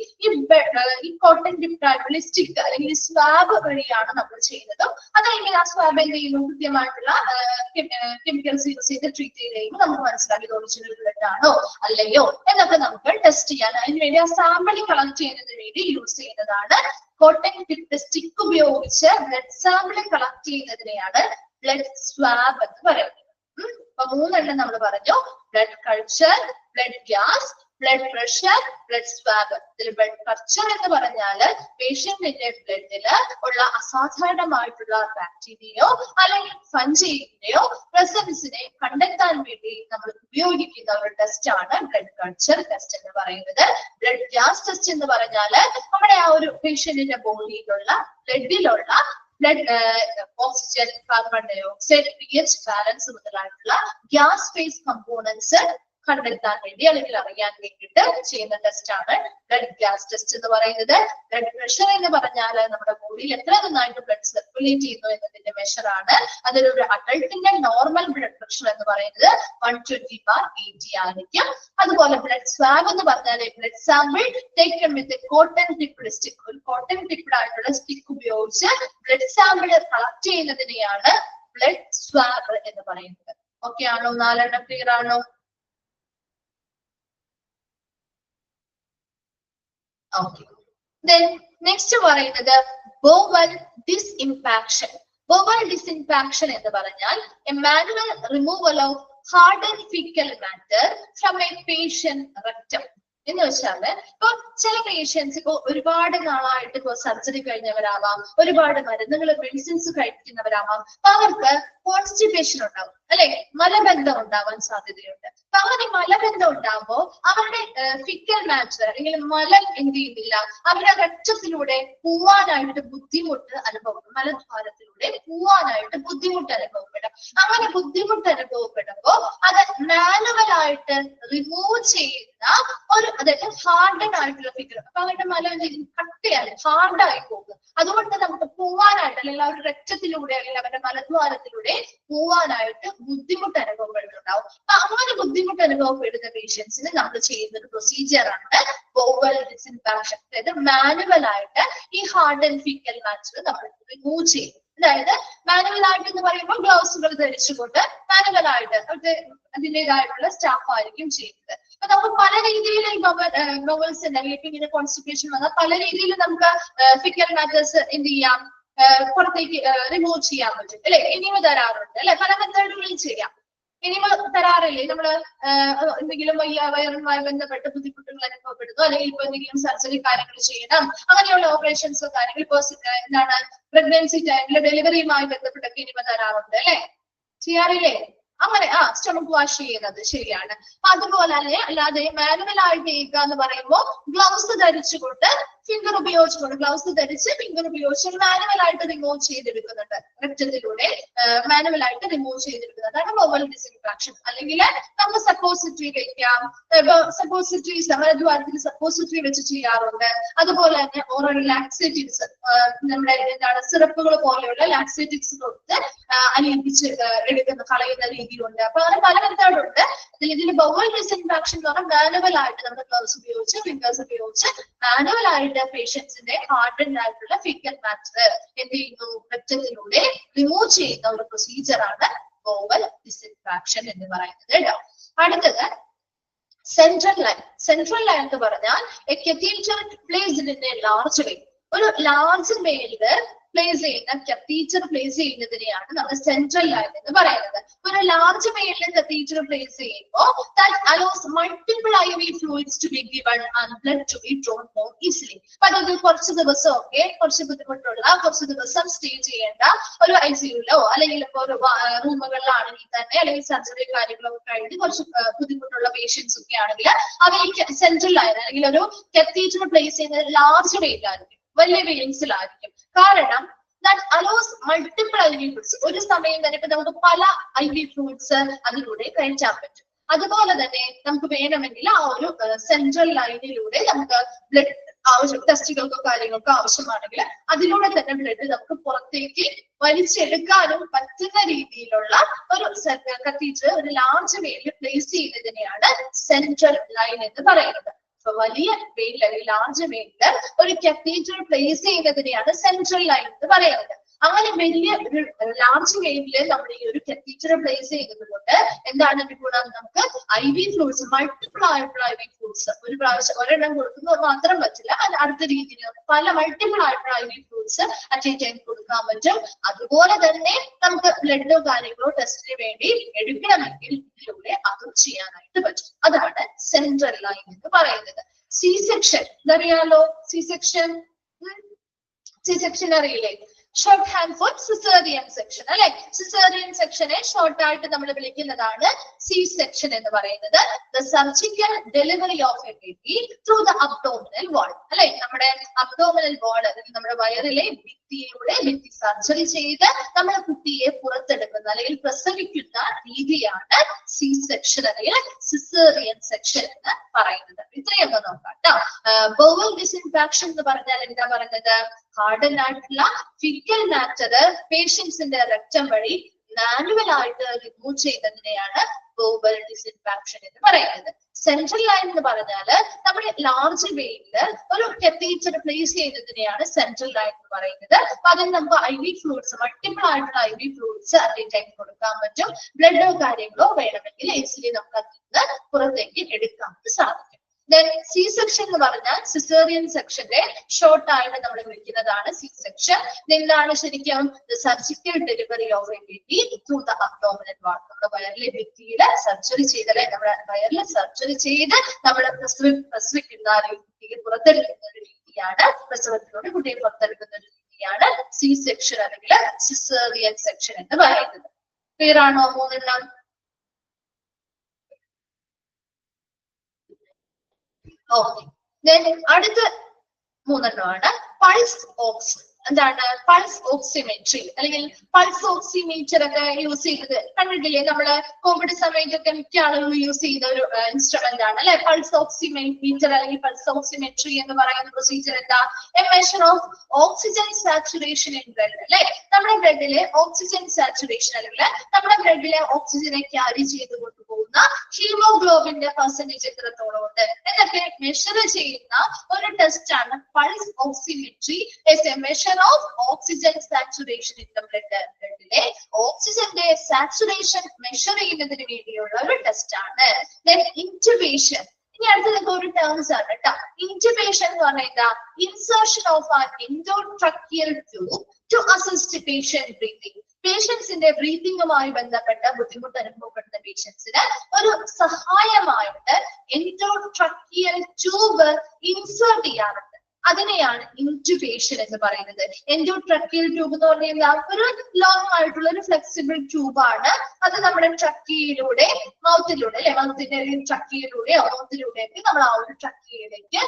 ഈ കോട്ടൺ ടിപ്ഡ് ആയിട്ടുള്ള സ്റ്റിക്ക് അല്ലെങ്കിൽ സ്വാബ് വഴിയാണ് നമ്മൾ ചെയ്യുന്നത്. അതല്ലെങ്കിൽ ആ സ്വാബ് എന്ത് ചെയ്യുന്നു, കൃത്യമായിട്ടുള്ള കെമിക്കൽസ് യൂസ് ചെയ്ത് ട്രീറ്റ് ചെയ്ത് കഴിയുമ്പോൾ നമുക്ക് മനസ്സിലാക്കി ഇത് ഒറിജിനൽ ബ്ലഡ് ആണോ അല്ലയോ എന്നൊക്കെ നമുക്ക് ടെസ്റ്റ് ചെയ്യാൻ അതിന് വേണ്ടി ആ സാമ്പിൾ കളക്ട് ചെയ്യുന്നതിന് വേണ്ടി യൂസ് ചെയ്യുന്നതാണ് കോട്ടൺ ടിപ്ഡ് സ്റ്റിക്ക് ഉപയോഗിച്ച് ബ്ലഡ് സാമ്പിൾ കളക്ട് ചെയ്യുന്നതിനെയാണ് ബ്ലഡ് സ്വാബ് എന്ന് പറയുന്നത്. അപ്പൊ 3 എണ്ണം നമ്മൾ പറഞ്ഞു: blood culture, blood gas, blood pressure, blood swab. ഇതിൽ ബ്ലഡ് കൾച്ചർ എന്ന് പറഞ്ഞാല് പേഷ്യന്റിന്റെ ബ്ലഡില് ഉള്ള അസാധാരണമായിട്ടുള്ള ബാക്ടീരിയയോ അല്ലെങ്കിൽ ഫഞ്ചിയുടെയോ പ്രസൻസിനെ കണ്ടെത്താൻ വേണ്ടി നമ്മൾ ഉപയോഗിക്കുന്ന ഒരു ടെസ്റ്റ് ആണ് ബ്ലഡ് കൾച്ചർ ടെസ്റ്റ് എന്ന് പറയുന്നത്. ബ്ലഡ് ഗ്യാസ് ടെസ്റ്റ് എന്ന് പറഞ്ഞാല് നമ്മുടെ ആ ഒരു പേഷ്യന്റിന്റെ ബോഡിയിലുള്ള ബ്ലഡിലുള്ള blood oxygen, carbon dioxide, pH balance മുതലായിട്ടുള്ള ഗ്യാസ് ഫേസ് കമ്പോണൻസ് കണ്ടെത്താൻ വേണ്ടി അല്ലെങ്കിൽ അറിയാൻ വേണ്ടിയിട്ട് ചെയ്യുന്ന ടെസ്റ്റ് ആണ് ബ്ലഡ് ഗ്യാസ് ടെസ്റ്റ് എന്ന് പറയുന്നത്. ബ്ലഡ് പ്രഷർ എന്ന് പറഞ്ഞാൽ നമ്മുടെ ബോഡിയിൽ എത്ര നന്നായിട്ട് ബ്ലഡ് സർക്കുലേറ്റ് ചെയ്യുന്നു എന്നതിന്റെ മെഷർ ആണ്. അതിലൊരു അഡൾട്ടിന്റെ നോർമൽ ബ്ലഡ് പ്രഷർ എന്ന് പറയുന്നത് 120/80 ആയിരിക്കും. അതുപോലെ ബ്ലഡ് സ്വാബ് എന്ന് പറഞ്ഞാൽ blood sample taken with cotton tipped stick, ഒരു കോട്ടൺ ടിപ്ഡ് ആയിട്ടുള്ള സ്റ്റിക്ക് ഉപയോഗിച്ച് ബ്ലഡ് സാമ്പിൾ കളക്ട് ചെയ്യുന്നതിനെയാണ് ബ്ലഡ് സ്വാബ് എന്ന് പറയുന്നത്. ഓക്കെ ആണോ? 4 എണ്ണം ക്ലിയർ ആണോ? ഓക്കെ. ദെൻ നെക്സ്റ്റ് പറയുന്നത് ബോവൽ ഡിസ്ഇംപാക്ഷൻ. ബോവൽ ഡിസ്ഇംപാക്ഷൻ എന്ന് പറഞ്ഞാൽ a manual removal of harden faecal matter from a patient rectum. എന്ന് വെച്ചാല് ഇപ്പൊ ചില പേഷ്യൻസ് ഇപ്പൊ ഒരുപാട് നാളായിട്ട് ഇപ്പൊ സർജറി കഴിഞ്ഞവരാവാം, ഒരുപാട് മരുന്നുകൾ മെഡിസിൻസ് കഴിക്കുന്നവരാവാം, അവർക്ക് കോൺസ്റ്റിപ്പേഷൻ ഉണ്ടാവും, അല്ലെ, മലബന്ധം ഉണ്ടാവാൻ സാധ്യതയുണ്ട്. അപ്പൊ അങ്ങനെ മലബന്ധം ഉണ്ടാകുമ്പോൾ അവരുടെ ഫിക്കൽ മാറ്റർ അല്ലെങ്കിൽ മലം എന്ത് ചെയ്യുന്നില്ല, അവരുടെ രക്തത്തിലൂടെ പോവാനായിട്ട് ബുദ്ധിമുട്ട് അനുഭവപ്പെടും, മലദ്വാരത്തിലൂടെ പോവാനായിട്ട് ബുദ്ധിമുട്ട് അനുഭവപ്പെടും. അങ്ങനെ ബുദ്ധിമുട്ട് അനുഭവപ്പെടുമ്പോ അത് മാനുവലായിട്ട് റിമൂവ് ചെയ്യുന്ന ഒരു, അതായത് ഹാർഡൻ ആയിട്ടുള്ള ഫിഗർ. അപ്പൊ അവരുടെ മലം കട്ടയാണ്, ഹാർഡായി പോകും. അതുകൊണ്ട് നമുക്ക് പോവാനായിട്ട് അല്ലെങ്കിൽ അവരുടെ രക്തത്തിലൂടെ അല്ലെങ്കിൽ അവരുടെ മലദ്വാരത്തിലൂടെ പോവാനായിട്ട് ബുദ്ധിമുട്ട് അനുഭവപ്പെടുന്നുണ്ടാവും. അപ്പൊ അങ്ങനെ ബുദ്ധിമുട്ട് അനുഭവപ്പെടുന്ന പേഷ്യൻസിന് നമ്മൾ ചെയ്യുന്ന ഒരു പ്രൊസീജിയർ ആണ് ബോവൽ ഡിസ്ഇംപാക്ഷൻ. അതായത് മാനുവൽ ആയിട്ട് ഈ ഹാർഡ് ആൻഡ് ഫീക്കൽ മാറ്റർ നമ്മൾ റിമൂവ് ചെയ്യും. അതായത് മാനുവൽ ആയിട്ട് എന്ന് പറയുമ്പോൾ ഗ്ലൗസുകൾ ധരിച്ചുകൊണ്ട് മാനുവൽ ആയിട്ട് അതിൻ്റെതായിട്ടുള്ള സ്റ്റാഫ് ആയിരിക്കും ചെയ്യുന്നത്. അപ്പൊ നമുക്ക് പല രീതിയിൽ ഈ ബോവൽസ് അല്ലെങ്കിൽ ഇങ്ങനെ കോൺസ്റ്റിപ്പേഷൻ വന്നാൽ പല രീതിയിൽ നമുക്ക് ഫിക്കൽ മാറ്റേഴ്സ് എന്ത് ചെയ്യാം, പുറത്തേക്ക് റിമൂവ് ചെയ്യാൻ പറ്റും, അല്ലെ. ഇനിമ തരാറുണ്ട്, അല്ലെ, പല മെത്തേഡുകളിൽ ചെയ്യാം. ഇനിമ തരാറില്ലേ, നമ്മള് എന്തെങ്കിലും വയറുമായി ബന്ധപ്പെട്ട് ബുദ്ധിമുട്ടുകൾ അനുഭവപ്പെടുന്നു, അല്ലെങ്കിൽ ഇപ്പൊ എന്തെങ്കിലും സർജറി കാര്യങ്ങൾ ചെയ്യണം, അങ്ങനെയുള്ള ഓപ്പറേഷൻസോ കാര്യങ്ങൾ ഇപ്പൊ എന്താണ് പ്രഗ്നൻസി ടൈമിൽ ഡെലിവറിയുമായി ബന്ധപ്പെട്ടൊക്കെ ഇനിമ തരാറുണ്ട്, അല്ലെ, ചെയ്യാറില്ലേ? അങ്ങനെ സ്റ്റൊമക് വാഷ് ചെയ്യുന്നത് ശരിയാണ്. അതുപോലെ തന്നെ അല്ലാതെ മാനുവൽ ആയിട്ട് ചെയ്യുക എന്ന് പറയുമ്പോൾ ഗ്ലൗസ് ധരിച്ചുകൊണ്ട് ഫിംഗർ ഉപയോഗിച്ചുകൊണ്ട്, ഗ്ലൗസ് ധരിച്ച് ഫിംഗർ ഉപയോഗിച്ച് മാനുവൽ ആയിട്ട് റിമൂവ് ചെയ്തെടുക്കുന്നുണ്ട്, രക്തത്തിലൂടെ മാനുവൽ ആയിട്ട് റിമൂവ് ചെയ്തെടുക്കുന്നതാണ് ബോവൽ ഡിസ്ഇംപാക്ഷൻ. അല്ലെങ്കിൽ നമുക്ക് സപ്പോസിറ്ററി വെക്കാം, സപ്പോസിറ്ററീസ് മലദ്വാരത്തിൽ സപ്പോസിറ്ററി വെച്ച് ചെയ്യാറുണ്ട്. അതുപോലെ തന്നെ ഓറൽ ലാക്സേറ്റീവ്സ്, നമ്മുടെ എന്താണ് സിറപ്പുകൾ പോലെയുള്ള ലാക്സേറ്റീവ്സ് കൊടുത്ത് അലിയിപ്പിച്ച് കളയുന്ന രീതിയിലുണ്ട്. അപ്പൊ അങ്ങനെ പല മെത്തേഡുണ്ട്. ഇതിൽ ബോവൽ ഡിസ്ഇംപാക്ഷൻ എന്ന് പറഞ്ഞാൽ മാനുവൽ ആയിട്ട് നമ്മുടെ ഗ്ലൗസ് ഉപയോഗിച്ച് ഫിംഗേഴ്സ് ഉപയോഗിച്ച് മാനുവൽ ആയിട്ട് പേഷ്യൻസിന്റെ ഹാർഡൻ ആയിട്ടുള്ള ഫിക്കൽ മാറ്റർ എന്ത് ചെയ്യുന്നു, രക്തത്തിലൂടെ റിമൂവ് ചെയ്യുന്ന ഒരു പ്രൊസീജിയർ ആണ് ബോവൽ ഡിസ്ഇംപാക്ഷൻ എന്ന് പറയുന്നത് കേട്ടോ. അടുത്തത് സെൻട്രൽ ലൈൻ. സെൻട്രൽ ലൈൻ എന്ന് പറഞ്ഞാൽ a catheter placed in a large vein. ഒരു ലാർജ് വെയിനില് പ്ലേസ് ചെയ്യുന്ന കത്തീറ്റർ പ്ലേസ് ചെയ്യുന്നതിനെയാണ് നമ്മൾ സെൻട്രൽ ലൈൻ എന്ന് പറയുന്നത്. ഒരു ലാർജ് വെയിനിൽ കത്തീറ്റർ പ്ലേസ് ചെയ്യുമ്പോൾ that allows multiple IV fluids to be given and blood to be drawn more easily. അപ്പൊ അതായത് കുറച്ച് ദിവസമൊക്കെ കുറച്ച് ബുദ്ധിമുട്ടുള്ള, കുറച്ച് ദിവസം സ്റ്റേ ചെയ്യേണ്ട ഒരു ICUലോ അല്ലെങ്കിൽ ഇപ്പൊ ഒരു റൂമുകളിലാണെങ്കിൽ തന്നെ, അല്ലെങ്കിൽ സർജറി കാര്യങ്ങളൊക്കെ കഴിഞ്ഞ് കുറച്ച് ബുദ്ധിമുട്ടുള്ള പേഷ്യൻസ് ഒക്കെ ആണെങ്കിൽ അവർക്ക് സെൻട്രൽ ലൈൻ അല്ലെങ്കിൽ ഒരു കത്തീറ്റർ പ്ലേസ് ചെയ്യുന്നത് ലാർജ് വെയിനിലായിരിക്കും, വലിയ വെയിൻസിലായിരിക്കും. കാരണം that allows multiple IV fluids. ഒരു സമയം തന്നെ ഇപ്പൊ നമുക്ക് പല IV fluids അതിലൂടെ കയറ്റാൻ പറ്റും. അതുപോലെ തന്നെ നമുക്ക് വേണമെങ്കിൽ ആ ഒരു സെൻട്രൽ ലൈനിലൂടെ നമുക്ക് ബ്ലഡ് ആവശ്യം, ടെസ്റ്റുകൾക്കോ കാര്യങ്ങൾക്കോ ആവശ്യമാണെങ്കിൽ അതിലൂടെ തന്നെ ബ്ലഡ് നമുക്ക് പുറത്തേക്ക് വലിച്ചെടുക്കാനും പറ്റുന്ന രീതിയിലുള്ള ഒരു കത്തീറ്റർ ഒരു ലാർജ് വെയിനിൽ പ്ലേസ് ചെയ്യുന്നതിനെയാണ് സെൻട്രൽ ലൈൻ എന്ന് പറയുന്നത്. വലിയ വെയിനിൽ അല്ലെങ്കിൽ ലാർജ് വെയിനിൽ ഒരു കത്തീറ്റർ പ്ലേസ് ചെയ്യുന്നതിനെയാണ് സെൻട്രൽ ലൈൻ എന്ന് പറയുന്നത്. അങ്ങനെ വലിയ ഒരു ലാർജ് വെയിനിൽ നമ്മൾ ഈ ഒരു കത്തീറ്റർ പ്ലേസ് ചെയ്യുന്നത് കൊണ്ട് എന്താണ് ഗുണം, നമുക്ക് IV fluids, മൾട്ടിപ്പിൾ ആയിട്ടുള്ള IV fluids ഒരു പ്രാവശ്യം ഒരെണ്ണം കൊടുക്കുന്നത് മാത്രം പറ്റില്ല, അടുത്ത രീതിയിൽ പല മൾട്ടിപ്പിൾ ആയിട്ടുള്ള IV fluids at A time കൊടുക്കാൻ പറ്റും. അതുപോലെ തന്നെ നമുക്ക് ബ്ലഡോ കാര്യങ്ങളോ ടെസ്റ്റിന് വേണ്ടി എടുക്കണമെങ്കിൽ ഇതിലൂടെ അതും ചെയ്യാനായിട്ട് പറ്റും. അതാണ് സെൻട്രൽ ലൈൻ എന്ന് പറയുന്നത്. സി സെക്ഷൻ ഇതറിയാലോ, സി സെക്ഷൻ അറിയില്ലേ? Shorthand for caesarean section, അല്ലെ. സിസേറിയൻ സെക്ഷനെ ഷോർട്ട് ആയിട്ട് നമ്മൾ വിളിക്കുന്നതാണ് സി സെക്ഷൻ എന്ന് പറയുന്നത്. The surgical delivery of a baby through the abdominal wall, അല്ലെ. നമ്മുടെ അബ്ഡോമിനൽ വാൾ അല്ലെങ്കിൽ നമ്മുടെ വയറിലെ ഭിത്തിയിലൂടെ ഭിത്തി സർജറി ചെയ്ത് നമ്മുടെ കുട്ടിയെ പുറത്തെടുക്കുന്ന അല്ലെങ്കിൽ പ്രസവിക്കുന്ന രീതിയാണ് സി സെക്ഷൻ അല്ലെങ്കിൽ സിസേറിയൻ സെക്ഷൻ എന്ന് പറയുന്നത്. ഇത്രയൊക്കെ നോക്കാം കേട്ടോ. ബോവൽ ഡിസ്ഇംപാക്ഷൻ എന്ന് പറഞ്ഞാൽ എന്താ പറഞ്ഞത്, ഹാർഡൻ ആയിട്ടുള്ള ഫിക്കൽ മാറ്റർ പേഷ്യൻസിന്റെ രക്തം വഴി മാനുവൽ ആയിട്ട് റിമൂവ് ചെയ്യുന്നതിനെയാണ് ബോവൽ ഡിസ്ഇംപാക്ഷൻ എന്ന് പറയുന്നത്. സെൻട്രൽ ലൈൻ എന്ന് പറഞ്ഞാല് നമ്മുടെ ലാർജ് വെയിനിൽ ഒരു കത്തീറ്റർ പ്ലേസ് ചെയ്യുന്നതിനെയാണ് സെൻട്രൽ ലൈൻ എന്ന് പറയുന്നത്. അപ്പൊ അതിന് നമുക്ക് IV fluids, മൾട്ടിപ്പിൾ ആയിട്ടുള്ള IV fluids at A time കൊടുക്കാൻ പറ്റും. ബ്ലഡോ കാര്യങ്ങളോ വേണമെങ്കിൽ ഈസിലി നമുക്ക് അതിൽ നിന്ന് പുറത്തേക്ക് എടുക്കാൻ സാധിക്കും. ദെൻ സി സെക്ഷൻ എന്ന് പറഞ്ഞാൽ സിസേറിയൻ സെക്ഷന്റെ ഷോർട്ട് ആയിട്ട് നമ്മൾ വിളിക്കുന്നതാണ് സി സെക്ഷൻ. എന്താണ് ശരിക്കും surgical delivery of a baby through the abdominal wall. നമ്മുടെ വയറിലെ ഭിത്തിയില് സർജറി ചെയ്തല്ലേ, നമ്മുടെ വയറിൽ സർജറി ചെയ്ത് നമ്മൾ പ്രസവിക്കുന്ന കുട്ടിയെ പുറത്തെടുക്കുന്ന ഒരു രീതിയാണ്, പ്രസവത്തിലൂടെ കുട്ടിയെ പുറത്തെടുക്കുന്ന ഒരു രീതിയാണ് സി സെക്ഷൻ അല്ലെങ്കിൽ സിസേറിയൻ സെക്ഷൻ എന്ന് പറയുന്നത്. ക്ലിയർ ആണോ മൂന്നെണ്ണം? ഓക്കെ. അടുത്ത മൂന്നെണ്ണമാണ് പൾസ് ഓക്സ്. എന്താണ് പൾസ് ഓക്സിമെട്രി അല്ലെങ്കിൽ പൾസ് ഓക്സിമീറ്റർ ഒക്കെ യൂസ് ചെയ്തത് കണ്ടിട്ടില്ലേ? നമ്മള് കോവിഡ് സമയത്തൊക്കെ മിക്ക ആളുകളും യൂസ് ചെയ്ത ഒരു ഇൻസ്ട്രുമെന്റ് ആണ് അല്ലെ പൾസ് ഓക്സിമീറ്റർ അല്ലെങ്കിൽ പൾസ് ഓക്സിമെട്രി എന്ന് പറയുന്ന പ്രൊസീജിയർ. എന്താ? A measure of oxygen saturation in blood അല്ലെ. നമ്മുടെ ബ്ലഡിലെ ഓക്സിജൻ സാച്ചുറേഷൻ അല്ലെങ്കിൽ നമ്മുടെ ബ്ലഡിലെ ഓക്സിജനെ ക്യാരി ചെയ്ത് കൊണ്ടുപോകുന്ന ഹീമോഗ്ലോബിന്റെ പെർസെന്റേജ് എത്രത്തോളം ഉണ്ട് എന്നൊക്കെ മെഷർ ചെയ്യുന്ന ഒരു ടെസ്റ്റ് ആണ് pulse oximetry. Measure of oxygen saturation in the blood. ബ്ലഡിലെ ഓക്സിജന്റെ സാച്ചുറേഷൻ മെഷർ ചെയ്യുന്നതിന് വേണ്ടിയുള്ള ഒരു ടെസ്റ്റ് ആണ്. Then intubation. ഇനി അടുത്തത് ഒരു ടേംസ് ആണ് കേട്ടോ. ഇന്റുബേഷൻ എന്ന് പറഞ്ഞാൽ എന്താ? Insertion of an endotracheal tube to assist patient breathing. പേഷ്യൻസിന്റെ ബ്രീതിങ്ങുമായി ബന്ധപ്പെട്ട ബുദ്ധിമുട്ട് അനുഭവപ്പെടുന്ന പേഷ്യൻസിന് ഒരു സഹായമായിട്ട് എൻഡോട്രക്കിയൽ ട്യൂബ് ഇൻസേർട്ട് ചെയ്യാറുണ്ട്. അതിനെയാണ് ഇന്റുബേഷൻ എന്ന് പറയുന്നത്. എൻഡോട്രക്കിയൽ ട്യൂബ് എന്ന് പറഞ്ഞാൽ ഒരു ലോങ് ആയിട്ടുള്ള ഒരു ഫ്ലെക്സിബിൾ ട്യൂബാണ്. അത് നമ്മുടെ ട്രക്കിയിലൂടെ മൗത്തിലൂടെ അല്ലെ, മൗത്തിന്റെ ട്രക്കിയിലൂടെയോ മൗത്തിലൂടെയൊക്കെ നമ്മൾ ആ ഒരു ട്രക്കിയിലേക്ക്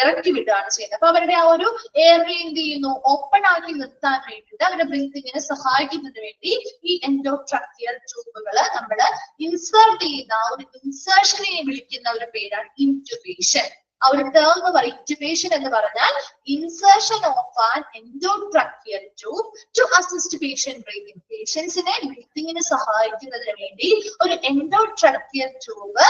ഇറക്കി വിടുകയാണ് ചെയ്യുന്നത്. അപ്പൊ അവരുടെ ആ ഒരു എയർവേ എന്ത് ചെയ്യുന്നു? ഓപ്പൺ ആക്കി നിർത്താൻ വേണ്ടിയിട്ട് അവരുടെ ബ്രീത്തിങ്ങിനെ സഹായിക്കുന്നതിന് വേണ്ടി ഈ എൻഡോട്രക്കിയൽ ട്യൂബുകൾ നമ്മൾ ഇൻസേർട്ട് ചെയ്യുന്ന ആ ഒരു ഇൻസേർഷനെ വിളിക്കുന്ന ഒരു പേരാണ് ഇന്റുബേഷൻ. ആ ഒരു ടേം എന്ന് പറയും ഇന്റുബേഷൻ എന്ന് പറഞ്ഞാൽ insertion of an endotracheal tube to assist patient breathing. പേഷ്യൻസിനെ ബ്രീതിങ്ങിന് സഹായിക്കുന്നതിന് വേണ്ടി ഒരു എൻഡോട്രക്കിയൽ ട്യൂബ്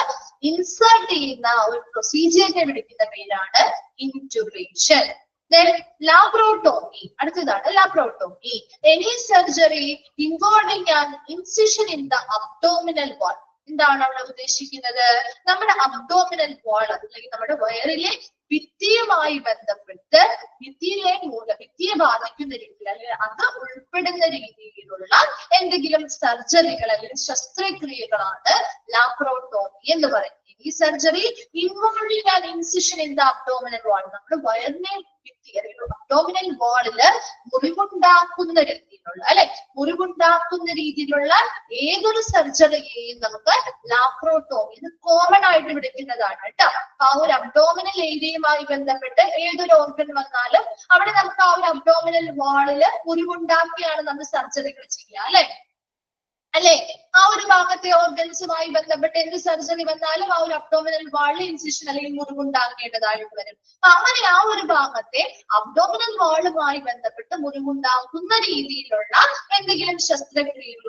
ഇൻസേർട്ട് ചെയ്യുന്ന ഒരു പ്രൊസീജിയറിനെ വിളിക്കുന്ന പേരാണ് ഇന്റുബേഷൻ. Then laparotomy. അടുത്തതാണ് laparotomy. Any surgery involving an incision in the abdominal wall. എന്താണ് അവിടെ ഉദ്ദേശിക്കുന്നത്? നമ്മുടെ അബ്ഡോമിനൽ വാൾ അല്ലെങ്കിൽ നമ്മുടെ വയറിലെ ഭിത്തിയുമായി ബന്ധപ്പെട്ട് ഭിത്തിയെ ബാധിക്കുന്ന രീതിയിൽ അല്ലെങ്കിൽ അത് ഉൾപ്പെടുന്ന രീതിയിലുള്ള എന്തെങ്കിലും സർജറികൾ അല്ലെങ്കിൽ ശസ്ത്രക്രിയകളാണ് ലാപ്രോട്ടോമി എന്ന് പറയുന്നത്. ഈ surgery involving an incision in the abdominal wall. നമ്മുടെ വയറിനെ ഭിത്തി അല്ലെങ്കിൽ അബ്ഡോമിനൽ വാളില് മുറിവുണ്ടാക്കുന്ന രീതിയിലുള്ള അല്ലെ മുറിവുണ്ടാക്കുന്ന രീതിയിലുള്ള ഏതൊരു സർജറിയെയും നമുക്ക് ലാപ്രോട്ടോമി ഇത് കോമൺ ആയിട്ട് വിളിക്കുന്നതാണ് കേട്ടോ. ആ ഒരു അബ്ഡോമിനൽ ഏരിയയുമായി ബന്ധപ്പെട്ട് ഏതൊരു ഓർഗൻ വന്നാലും അവിടെ നമുക്ക് ആ ഒരു അബ്ഡോമിനൽ വാളില് മുറിവുണ്ടാക്കിയാണ് നമ്മൾ സർജറികൾ ചെയ്യുക അല്ലെ. ആ ഒരു ഭാഗത്തെ ഓർഗൻസുമായി ബന്ധപ്പെട്ട് എന്ത് സർജറി വന്നാലും ആ ഒരു അബ്ഡോമിനൽ വാളിൽ ഇൻസിഷൻ അല്ലെങ്കിൽ മുറിവുണ്ടാക്കേണ്ടതായിട്ട് വരും. അങ്ങനെ ആ ഒരു ഭാഗത്തെ അബ്ഡോമിനൽ വാളുമായി ബന്ധപ്പെട്ട് മുറിവുണ്ടാക്കുന്ന രീതിയിലുള്ള എന്തെങ്കിലും ശസ്ത്രക്രിയകൾ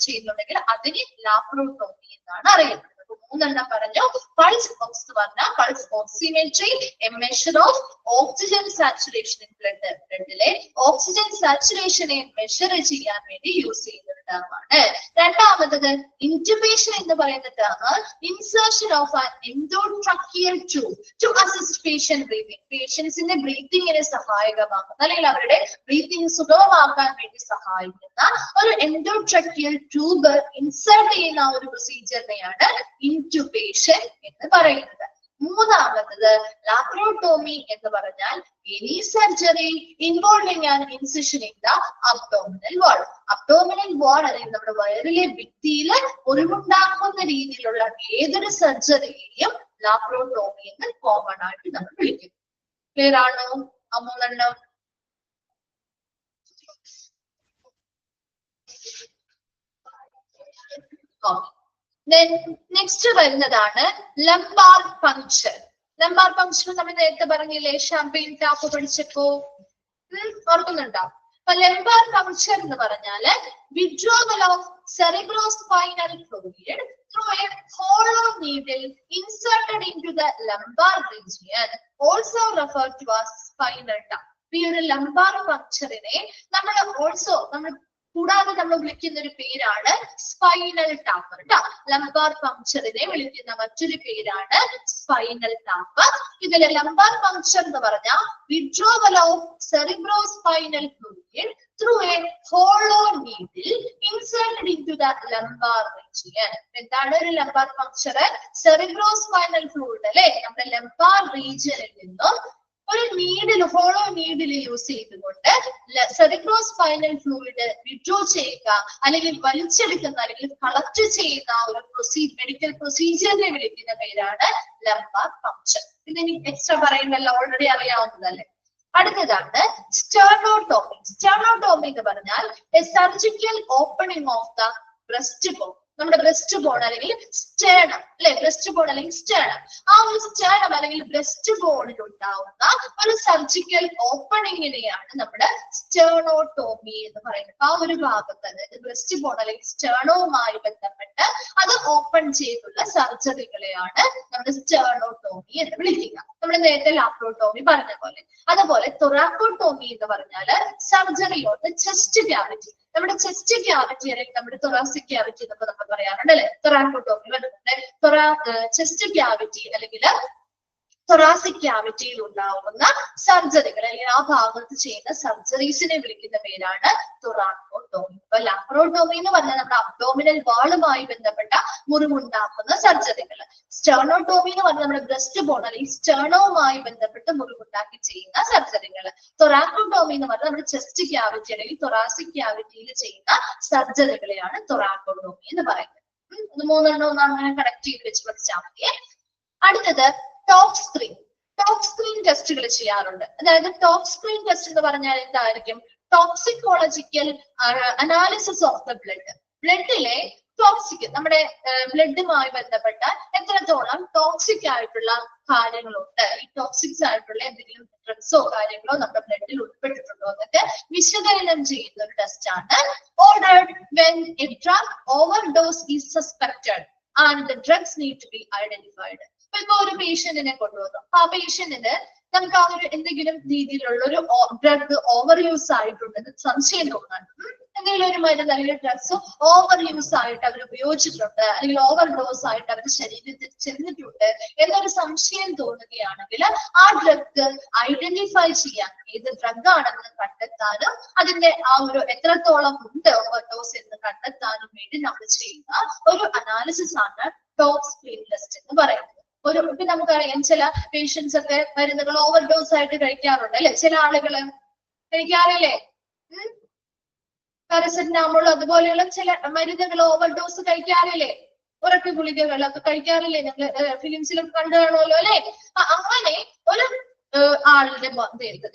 ചെയ്യുന്നുണ്ടെങ്കിൽ അതിന് ലാപ്രോട്ടോമി എന്നാണ് അറിയുന്നത്. മൂന്നെണ്ണം പറഞ്ഞു. പൾസ് ഓക്സ് എന്ന് പറഞ്ഞാൽ pulse oximetry, a measure of oxygen saturation in blood. ബ്ലഡിലെ ഓക്സിജൻ സാച്ചുറേഷനെ മെഷർ ചെയ്യാൻ വേണ്ടി യൂസ് ചെയ്യുന്ന ഒരു ടേമാണ്. രണ്ടാമത്തത് ഇന്റുബേഷൻ എന്ന് പറയുന്ന term insertion of an endotracheal tube to assist patient breathing. പേഷ്യൻസിന്റെ ബ്രീതിങ്ങിനെ സഹായകമാക്കുന്ന അല്ലെങ്കിൽ അവരുടെ ബ്രീതിങ് സുഗമമാക്കാൻ വേണ്ടി സഹായിക്കുന്ന ഒരു എൻഡോട്രക്കിയൽ ട്യൂബ് ഇൻസേർട്ട് ചെയ്യുന്ന ഒരു പ്രൊസീജിയറിനെയാണ് ഇന്റുബേഷൻ എന്ന് പറയുന്നത്. മൂന്നാമത്തത് ലാപ്രോട്ടോമി എന്ന് പറഞ്ഞാൽ any surgery involving an incision in the abdominal wall. Abdominal wall അല്ലെങ്കിൽ നമ്മുടെ വയറിലെ ഭിത്തിയിൽ മുറിവുണ്ടാക്കുന്ന രീതിയിലുള്ള ഏതൊരു സർജറിയെയും ലാപ്രോട്ടോമി എന്ന് കോമൺ ആയിട്ട് നമ്മൾ വിളിക്കും. ക്ലിയർ ആണോ ആ മൂന്നെണ്ണം? നെക്സ്റ്റ് വരുന്നതാണ് ലംബാർ പങ്ക്ചർ. ലംബാർ പങ്ക്ചർ നമ്മൾ നേരത്തെ പറഞ്ഞില്ലേ, ഷാംപെയിൻ ടാപ്പ് പഠിച്ചപ്പോ ഓർക്കുന്നുണ്ടോ? അപ്പൊ ലംബാർ പങ്ക്ചർ എന്ന് പറഞ്ഞാല് withdrawal of cerebrospinal fluid through a hollow needle inserted into the lumbar region, also referred to as spinal tap. ഈ ഒരു ലംബാർ പങ്ക്ചറിനെ നമ്മൾ കൂടാതെ നമ്മൾ വിളിക്കുന്ന ഒരു പേരാണ് സ്പൈനൽ ടാപ്പ് കേട്ടോ. ലംബാർ പങ്ക്ചറിനെ വിളിക്കുന്ന മറ്റൊരു പേരാണ് സ്പൈനൽ ടാപ്പ്. ഇതിലെ ലംബാർ പങ്ക്ചർ എന്ന് പറഞ്ഞാൽ withdrawal of cerebrospinal fluid through A hollow needle inserted into the lumbar region. എന്താണ് ഒരു ലംബാർ പങ്ക്ചർ? സെറിബ്രോസ്പൈനൽ ഫ്ലൂയിഡ് അല്ലെ, നമ്മുടെ ലംബാർ റീജിയനിൽ നിന്നും ഒരു നീഡിൽ, ഹോളോ നീഡിൽ യൂസ് ചെയ്തുകൊണ്ട് സെറിബ്രോസ്പൈനൽ ഫ്ലൂയിഡ് വിഡ്രോ ചെയ്യുക അല്ലെങ്കിൽ വലിച്ചെടുക്കുന്ന അല്ലെങ്കിൽ കളക്ട് ചെയ്യുന്ന ഒരു മെഡിക്കൽ പ്രൊസീജിയറിനെ വിളിക്കുന്ന പേരാണ് ലംബാർ പങ്ക്ചർ. ഇതിന് എക്സ്ട്രാ പറയേണ്ടല്ലോ, ഓൾറെഡി അറിയാവുന്നതല്ലേ. അടുത്തതാണ് സ്റ്റെർണോട്ടോമി. സ്റ്റെർണോട്ടോമി എന്ന് പറഞ്ഞാൽ a surgical opening of the breast bone. നമ്മുടെ ബ്രസ്റ്റ് ബോൺ അല്ലെങ്കിൽ സ്റ്റേണം അല്ലെ, ബ്രസ്റ്റ് ബോൺ അല്ലെങ്കിൽ സ്റ്റേണം, ആ ഒരു സ്റ്റേണം അല്ലെങ്കിൽ ബ്രസ്റ്റ് ബോണിൽ ഉണ്ടാവുന്ന ഒരു സർജിക്കൽ ഓപ്പണിങ്ങിനെയാണ് നമ്മുടെ സ്റ്റെർണോട്ടോമി എന്ന് പറയുന്നത്. ആ ഒരു ഭാഗത്ത്, അതായത് ബ്രസ്റ്റ് ബോൺ അല്ലെങ്കിൽ സ്റ്റേണവുമായി ബന്ധപ്പെട്ട് അത് ഓപ്പൺ ചെയ്തുള്ള സർജറികളെയാണ് നമ്മുടെ സ്റ്റെർണോട്ടോമി എന്ന് വിളിക്കുക. നമ്മൾ നേരത്തെ ലാപ്രോട്ടോമി പറഞ്ഞ പോലെ. അതുപോലെ തൊറാക്കോട്ടോമി എന്ന് പറഞ്ഞാല് surgery of the chest cavity. നമ്മുടെ ചെസ്റ്റ് ക്യാവിറ്റി അല്ലെങ്കിൽ നമ്മുടെ തൊറാസിക് ക്യാവിറ്റി എന്നൊക്കെ നമ്മൾ പറയാറുണ്ട് അല്ലെ. തൊറാക്കോട്ടോമി ചെസ്റ്റ് ക്യാവിറ്റി അല്ലെങ്കിൽ തൊറാസിക് ക്യാവിറ്റിയിൽ ഉണ്ടാവുന്ന സർജറികൾ അല്ലെങ്കിൽ ആ ഭാഗത്ത് ചെയ്യുന്ന സർജറീസിനെ വിളിക്കുന്ന പേരാണ് തൊറാക്കോട്ടോമി. അപ്പൊ ലാപ്രോട്ടോമി എന്ന് പറഞ്ഞാൽ നമ്മുടെ അബ്ഡോമിനൽ വാളുമായി ബന്ധപ്പെട്ട മുറിവുണ്ടാക്കുന്ന സർജറികൾ. സ്റ്റെർണോട്ടോമി എന്ന് പറഞ്ഞാൽ നമ്മുടെ ബ്രസ്റ്റ് ബോൺ അല്ലെങ്കിൽ സ്റ്റെർണവുമായി ബന്ധപ്പെട്ട് മുറിവുണ്ടാക്കി ചെയ്യുന്ന സർജറികൾ. തൊറാക്കോട്ടോമി എന്ന് പറഞ്ഞാൽ നമ്മുടെ ചെസ്റ്റ് ക്യാവിറ്റി അല്ലെങ്കിൽ തൊറാസിക് ക്യാവിറ്റിയിൽ ചെയ്യുന്ന സർജറികളെയാണ് തൊറാക്കോട്ടോമി എന്ന് പറയുന്നത്. മൂന്നെണ്ണം അങ്ങനെ കണക്ട് ചെയ്ത് വെച്ച് പഠിച്ചാൽ മതിയെ. അടുത്തത് ടോപ്പ് സ്ക്രീൻ. ടോപ്പ് സ്ക്രീൻ ടെസ്റ്റുകൾ ചെയ്യാറുണ്ട്. അതായത് ടോപ്പ് സ്ക്രീൻ ടെസ്റ്റ് എന്ന് പറഞ്ഞാൽ എന്തായിരിക്കും? Toxicological analysis of the blood. ബ്ലഡിലെ ടോക്സിക്, നമ്മുടെ ബ്ലഡുമായി ബന്ധപ്പെട്ട എത്രത്തോളം ടോക്സിക് ആയിട്ടുള്ള കാര്യങ്ങളുണ്ട്, ഈ ടോക്സിക്സ് ആയിട്ടുള്ള എന്തെങ്കിലും ഡ്രഗ്സോ കാര്യങ്ങളോ നമ്മുടെ ബ്ലഡിൽ ഉൾപ്പെട്ടിട്ടുണ്ടോ എന്നൊക്കെ വിശകലനം ചെയ്യുന്ന ഒരു ടെസ്റ്റ് ആണ്. Ordered when a drug overdose is suspected and the drugs need to be identified. ഇപ്പൊ ഒരു പേഷ്യന്റിനെ കൊണ്ടുവന്നു, ആ പേഷ്യന്റിന് നമുക്ക് ആ ഒരു എന്തെങ്കിലും രീതിയിലുള്ള ഒരു ഡ്രഗ് ഓവർ യൂസ് ആയിട്ടുണ്ടെന്ന് സംശയം തോന്നാണ്. എന്തെങ്കിലും ഒരു മരുന്ന് അല്ലെങ്കിൽ ഡ്രഗ്സ് ഓവർ യൂസ് ആയിട്ട് അവർ ഉപയോഗിച്ചിട്ടുണ്ട് അല്ലെങ്കിൽ ഓവർ ഡോസ് ആയിട്ട് അവരുടെ ശരീരത്തിൽ ചെന്നിട്ടുണ്ട് എന്നൊരു സംശയം തോന്നുകയാണെങ്കിൽ ആ ഡ്രഗ് ഐഡന്റിഫൈ ചെയ്യാൻ, ഏത് ഡ്രഗ് ആണെന്ന് കണ്ടെത്താനും അതിന്റെ ആ ഒരു എത്രത്തോളം ഉണ്ട് ഓവർ ഡോസ് എന്ന് കണ്ടെത്താനും വേണ്ടി നമ്മൾ ചെയ്യുന്ന ഒരു അനാലിസിസ് ആണ് ടോപ്പ് സ്ക്രീൻ ടെസ്റ്റ് എന്ന് പറയുന്നത്. ഇപ്പൊ നമുക്കറിയാം, ചില പേഷ്യൻസ് ഒക്കെ മരുന്നുകൾ ഓവർ ഡോസ് ആയിട്ട് കഴിക്കാറുണ്ട് അല്ലെ. ചില ആളുകള് കഴിക്കാറില്ലേ, പാരസെറ്റമോൾ അതുപോലെയുള്ള ചില മരുന്നുകൾ ഓവർ ഡോസ് കഴിക്കാറില്ലേ, ഉറക്ക ഗുളികകളൊക്കെ കഴിക്കാറില്ലേ, ഞങ്ങൾ ഫിലിംസിലൊക്കെ കണ്ടു കാണുമല്ലോ അല്ലെ. അങ്ങനെ ഒരു ആളുടെ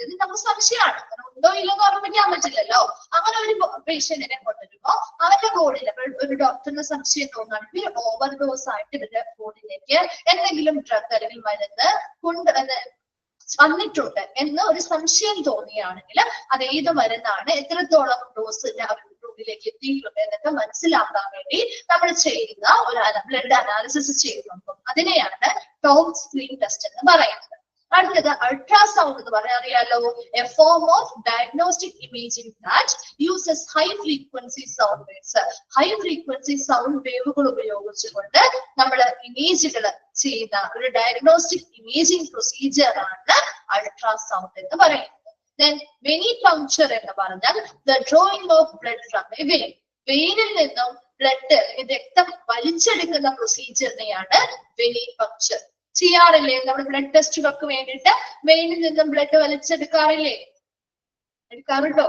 ഇത് നമുക്ക് സംശയമാണ്, ഉണ്ടോ ഇല്ലെന്ന് ഉറപ്പിക്കാൻ പറ്റില്ലല്ലോ. അങ്ങനെ ഒരു പേഷ്യന്റിനെ കൊണ്ടുവരുമ്പോ അവരുടെ ബോഡിയിൽ ഒരു ഡോക്ടറിന് സംശയം തോന്നുകയാണെങ്കിൽ ഓവർ ഡോസ് ആയിട്ട് ഇവരുടെ ബോഡിയിലേക്ക് എന്തെങ്കിലും ഡ്രഗ് അല്ലെങ്കിൽ മരുന്ന് വന്നിട്ടുണ്ട് എന്ന് ഒരു സംശയം തോന്നുകയാണെങ്കിൽ അത് ഏത് മരുന്നാണ്, എത്രത്തോളം ഡോസ് ബോഡിയിലേക്ക് എത്തിയിട്ടുണ്ട് എന്നൊക്കെ മനസ്സിലാക്കാൻ വേണ്ടി നമ്മൾ ചെയ്യുന്ന ഒരു ബ്ലഡ് അനാലിസിസ് ചെയ്യുന്നുണ്ട്. അതിനെയാണ് ടോപ്പ് സ്ക്രീൻ ടെസ്റ്റ് എന്ന് പറയുന്നത്. അടുത്തത് അൾട്രാസൗണ്ട് എന്ന് പറയാൻ അറിയാലോ, a form of diagnostic imaging that uses high frequency sound waves. High frequency sound വേവുകൾ ഉപയോഗിച്ചുകൊണ്ട് നമ്മൾ ഇമേജുകൾ ചെയ്യുന്ന ഒരു ഡയഗ്നോസ്റ്റിക് ഇമേജിംഗ് പ്രൊസീജിയർ ആണ് അൾട്രാസൗണ്ട് എന്ന് പറയുന്നത്. Then venipuncture എന്ന് പറഞ്ഞാൽ the drawing of blood from a vein. വെയിനിൽ നിന്നും ബ്ലഡ് രക്തം വലിച്ചെടുക്കുന്ന പ്രൊസീജിയറിനെയാണ് വെനിപങ്ക്ചർ. ചെയ്യാറില്ലേ? നമ്മുടെ ബ്ലഡ് ടെസ്റ്റുകൾക്ക് വേണ്ടിയിട്ട് വെയിനിൽ നിന്നും ബ്ലഡ് വലിച്ചെടുക്കാറില്ലേ? എടുക്കാറുണ്ടോ?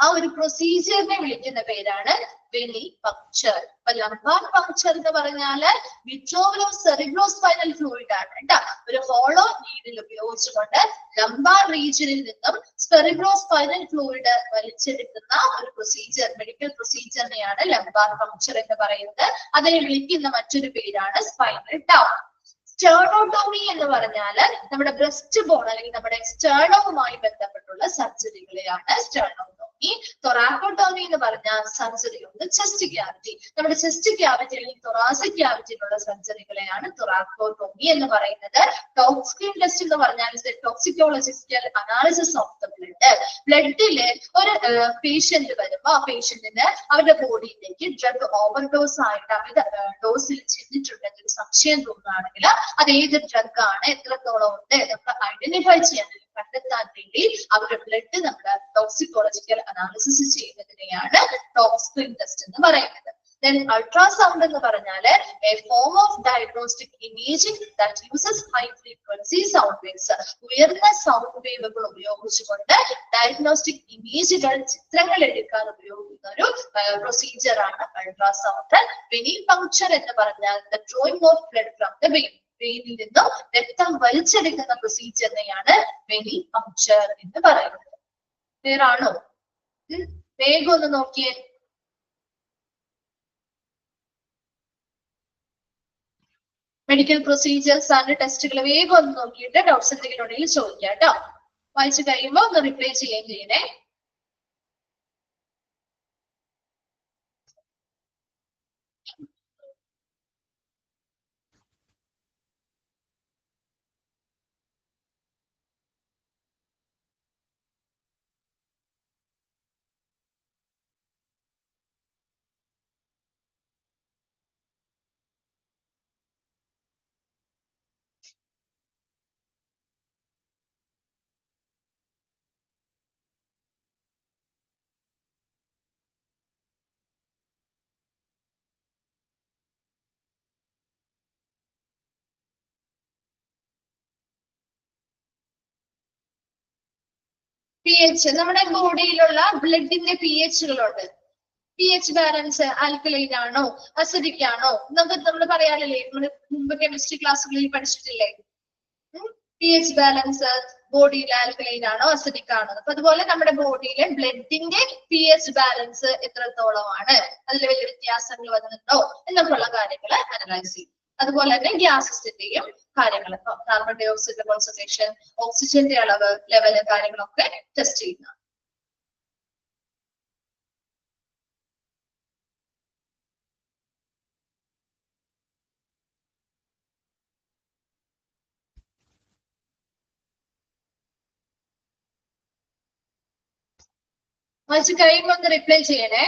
ആ ഒരു പ്രൊസീജിയറിനെ വിളിക്കുന്ന പേരാണ് വെനിപങ്ക്ചർ. അപ്പൊ ലംബാർ പങ്ക്ചർ എന്ന് പറഞ്ഞാല് വിട്രോവൽ ഓഫ് സെറിബ്രോസ്പൈനൽ ഫ്ലൂയിഡ് ആണ് കേട്ടോ. ഒരു ഹോളോ നീഡിൽ ഉപയോഗിച്ചുകൊണ്ട് ലംബാർ റീജിയനിൽ നിന്നും സെറിബ്രോസ്പൈനൽ ഫ്ലൂയിഡ് വലിച്ചെടുക്കുന്ന ഒരു പ്രൊസീജിയർ, മെഡിക്കൽ പ്രൊസീജിയറിനെയാണ് ലംബാർ പങ്ക്ചർ എന്ന് പറയുന്നത്. അതിനെ വിളിക്കുന്ന മറ്റൊരു പേരാണ് സ്പൈനൽ ടാപ്പ്. സ്റ്റേർണോട്ടോമി എന്ന് പറഞ്ഞാല് നമ്മുടെ ബ്രസ്റ്റ് ബോൺ അല്ലെങ്കിൽ നമ്മുടെ സ്റ്റേർണവുമായി ബന്ധപ്പെട്ടുള്ള സർജറികളെയാണ് സ്റ്റേർണോട്ടോമി. തൊറാക്കോട്ടോമി എന്ന് പറഞ്ഞാൽ സർജറി ഉണ്ട് ചെസ്റ്റ് ക്യാവിറ്റി, നമ്മുടെ ചെസ്റ്റ് ക്യാവിറ്റി അല്ലെങ്കിൽ തൊറാസിക് ക്യാവിറ്റിയിലുള്ള സർജറികളെയാണ് തൊറാക്കോട്ടോമി എന്ന് പറയുന്നത്. ടോക്സിൻ ടെസ്റ്റ് എന്ന് പറഞ്ഞാൽ toxicological analysis of the blood. ബ്ലഡില് ഒരു പേഷ്യന്റ് വരുമ്പോ ആ പേഷ്യന്റിന് അവരുടെ ബോഡിയിലേക്ക് ഡ്രഗ് ഓവർഡോസ് ആയിട്ട് അമിത ഡോസിൽ ചെന്നിട്ടുണ്ടെങ്കിൽ ഒരു സംശയം തോന്നുകയാണെങ്കിൽ അത് ഏത് ഡ്രഗ് ആണ്, എത്രത്തോളം ഉണ്ട് എന്നൊക്കെ ഐഡന്റിഫൈ ചെയ്യാൻ കണ്ടെത്താൻ വേണ്ടി അവരുടെ ബ്ലഡ് നമ്മുടെ ടോക്സിക്കോളജിക്കൽ അനാലിസിസ് ചെയ്യുന്നതിനെയാണ് ടോക്സിൻ ടെസ്റ്റ് എന്ന് പറയുന്നത്. Then ultrasound എന്ന് പറഞ്ഞാല് a form of diagnostic imaging that uses high frequency sound waves. ഉയർന്ന സൗണ്ട് വേവുകൾ ഉപയോഗിച്ചുകൊണ്ട് ഡയഗ്നോസ്റ്റിക് ഇമേജുകൾ ചിത്രങ്ങൾ എടുക്കാൻ ഉപയോഗിക്കുന്ന ഒരു പ്രൊസീജിയർ ആണ് അൾട്രാസൗണ്ട്. വെനിപങ്ക്ചർ എന്ന് പറഞ്ഞാൽ the drawing of blood from the vein. വെയിനിൽ നിന്നും രക്തം വലിച്ചെടുക്കുന്ന പ്രൊസീജിയറിനെയാണ് വെനിപങ്ക്ചർ എന്ന് പറയുന്നത്. ക്ലിയർ ആണോ? വേഗം ഒന്ന് നോക്കിയേ. മെഡിക്കൽ പ്രൊസീജിയേഴ്സ് ആൻഡ് ടെസ്റ്റുകൾ വേഗം ഒന്ന് നോക്കിയിട്ട് ഡൗട്ട്സ് എന്തെങ്കിലും ഉണ്ടെങ്കിൽ ചോദിക്കാം കേട്ടോ. വായിച്ചു കഴിയുമ്പോൾ ഒന്ന് റിപ്ലൈ ചെയ്യുകയും ചെയ്യണേ. പി എച്ച് നമ്മുടെ ബോഡിയിലുള്ള ബ്ലഡിന്റെ പി എച്ചുകളുണ്ട്. പി എച്ച് ബാലൻസ് ആൽക്കലൈൻ ആണോ അസിഡിക് ആണോ എന്നൊക്കെ നമ്മൾ പറയാറില്ലേ, നമ്മൾ മുമ്പ് കെമിസ്ട്രി ക്ലാസ്സുകളിൽ പഠിച്ചിട്ടില്ലേ? പി എച്ച് ബാലൻസ് ബോഡിയിൽ ആൽക്കലൈൻ ആണോ അസിഡിക് ആണോ. അപ്പൊ അതുപോലെ നമ്മുടെ ബോഡിയിലെ ബ്ലഡിന്റെ പി എച്ച് ബാലൻസ് എത്രത്തോളമാണ്, അതിൽ വലിയ വ്യത്യാസങ്ങൾ വന്നിട്ടുണ്ടോ എന്നൊക്കെയുള്ള കാര്യങ്ങൾ അനലൈസ് ചെയ്യും. അതുപോലെ തന്നെ ഗ്യാസസിന്റെയും കാര്യങ്ങൾ, കാർബൺ ഡൈ ഓക്സൈഡിന്റെ കോൺസെൻട്രേഷൻ, ഓക്സിജന്റെ അളവ്, ലെവല് കാര്യങ്ങളൊക്കെ ടെസ്റ്റ് ചെയ്യുന്ന. വായിച്ചു കഴിയുമ്പോൾ ഒന്ന് റിപ്ലൈ ചെയ്യണേ.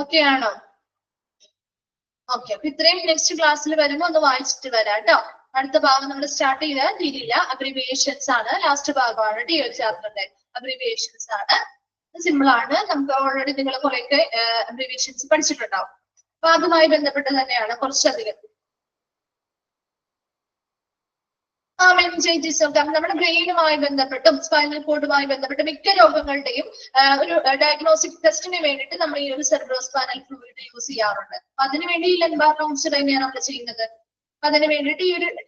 ഓക്കെ ആണോ? ഓക്കെ, അപ്പൊ ഇത്രയും നെക്സ്റ്റ് ക്ലാസ്സിൽ വരുമ്പോ ഒന്ന് വായിച്ചിട്ട് വരാം കേട്ടോ. അടുത്ത ഭാഗം നമ്മൾ സ്റ്റാർട്ട് ചെയ്താൽ തീരില്ല. അബ്രിവിയേഷൻസ് ആണ് ലാസ്റ്റ് ഭാഗമാണ് ഈ ഒരു ചാപ്റ്ററിന്റെ. അബ്രിവിയേഷൻസ് ആണ്, സിമ്പിൾ ആണ്. നമുക്ക് ഓൾറെഡി നിങ്ങൾ കുറെയൊക്കെ അബ്രിവിയേഷൻസ് പഠിച്ചിട്ടുണ്ടാവും. അപ്പൊ അതുമായി ബന്ധപ്പെട്ട് തന്നെയാണ് കുറച്ചധികം. മെനിഞ്ചൈറ്റിസ് ഒക്കെ നമ്മുടെ ബ്രെയിനുമായി ബന്ധപ്പെട്ടും സ്പൈനൽ കോഡുമായി ബന്ധപ്പെട്ട് മിക്ക രോഗങ്ങളുടെയും ഒരു ഡയഗ്നോസ്റ്റിക് ടെസ്റ്റിന് വേണ്ടിയിട്ട് നമ്മൾ ഈ ഒരു സെറിബ്രോസ്പൈനൽ ഫ്ലൂയിഡ് യൂസ് ചെയ്യാറുണ്ട്. അപ്പൊ അതിനുവേണ്ടി ഈ ലെൻബാർ പങ്ക്ചർ തന്നെയാണ് നമ്മൾ ചെയ്യുന്നത്. അതിന് വേണ്ടിയിട്ട്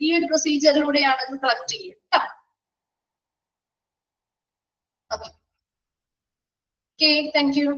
ഈ ഒരു പ്രൊസീജിയറിലൂടെയാണ് അത് കളക്ട് ചെയ്യുക. Okay, thank you.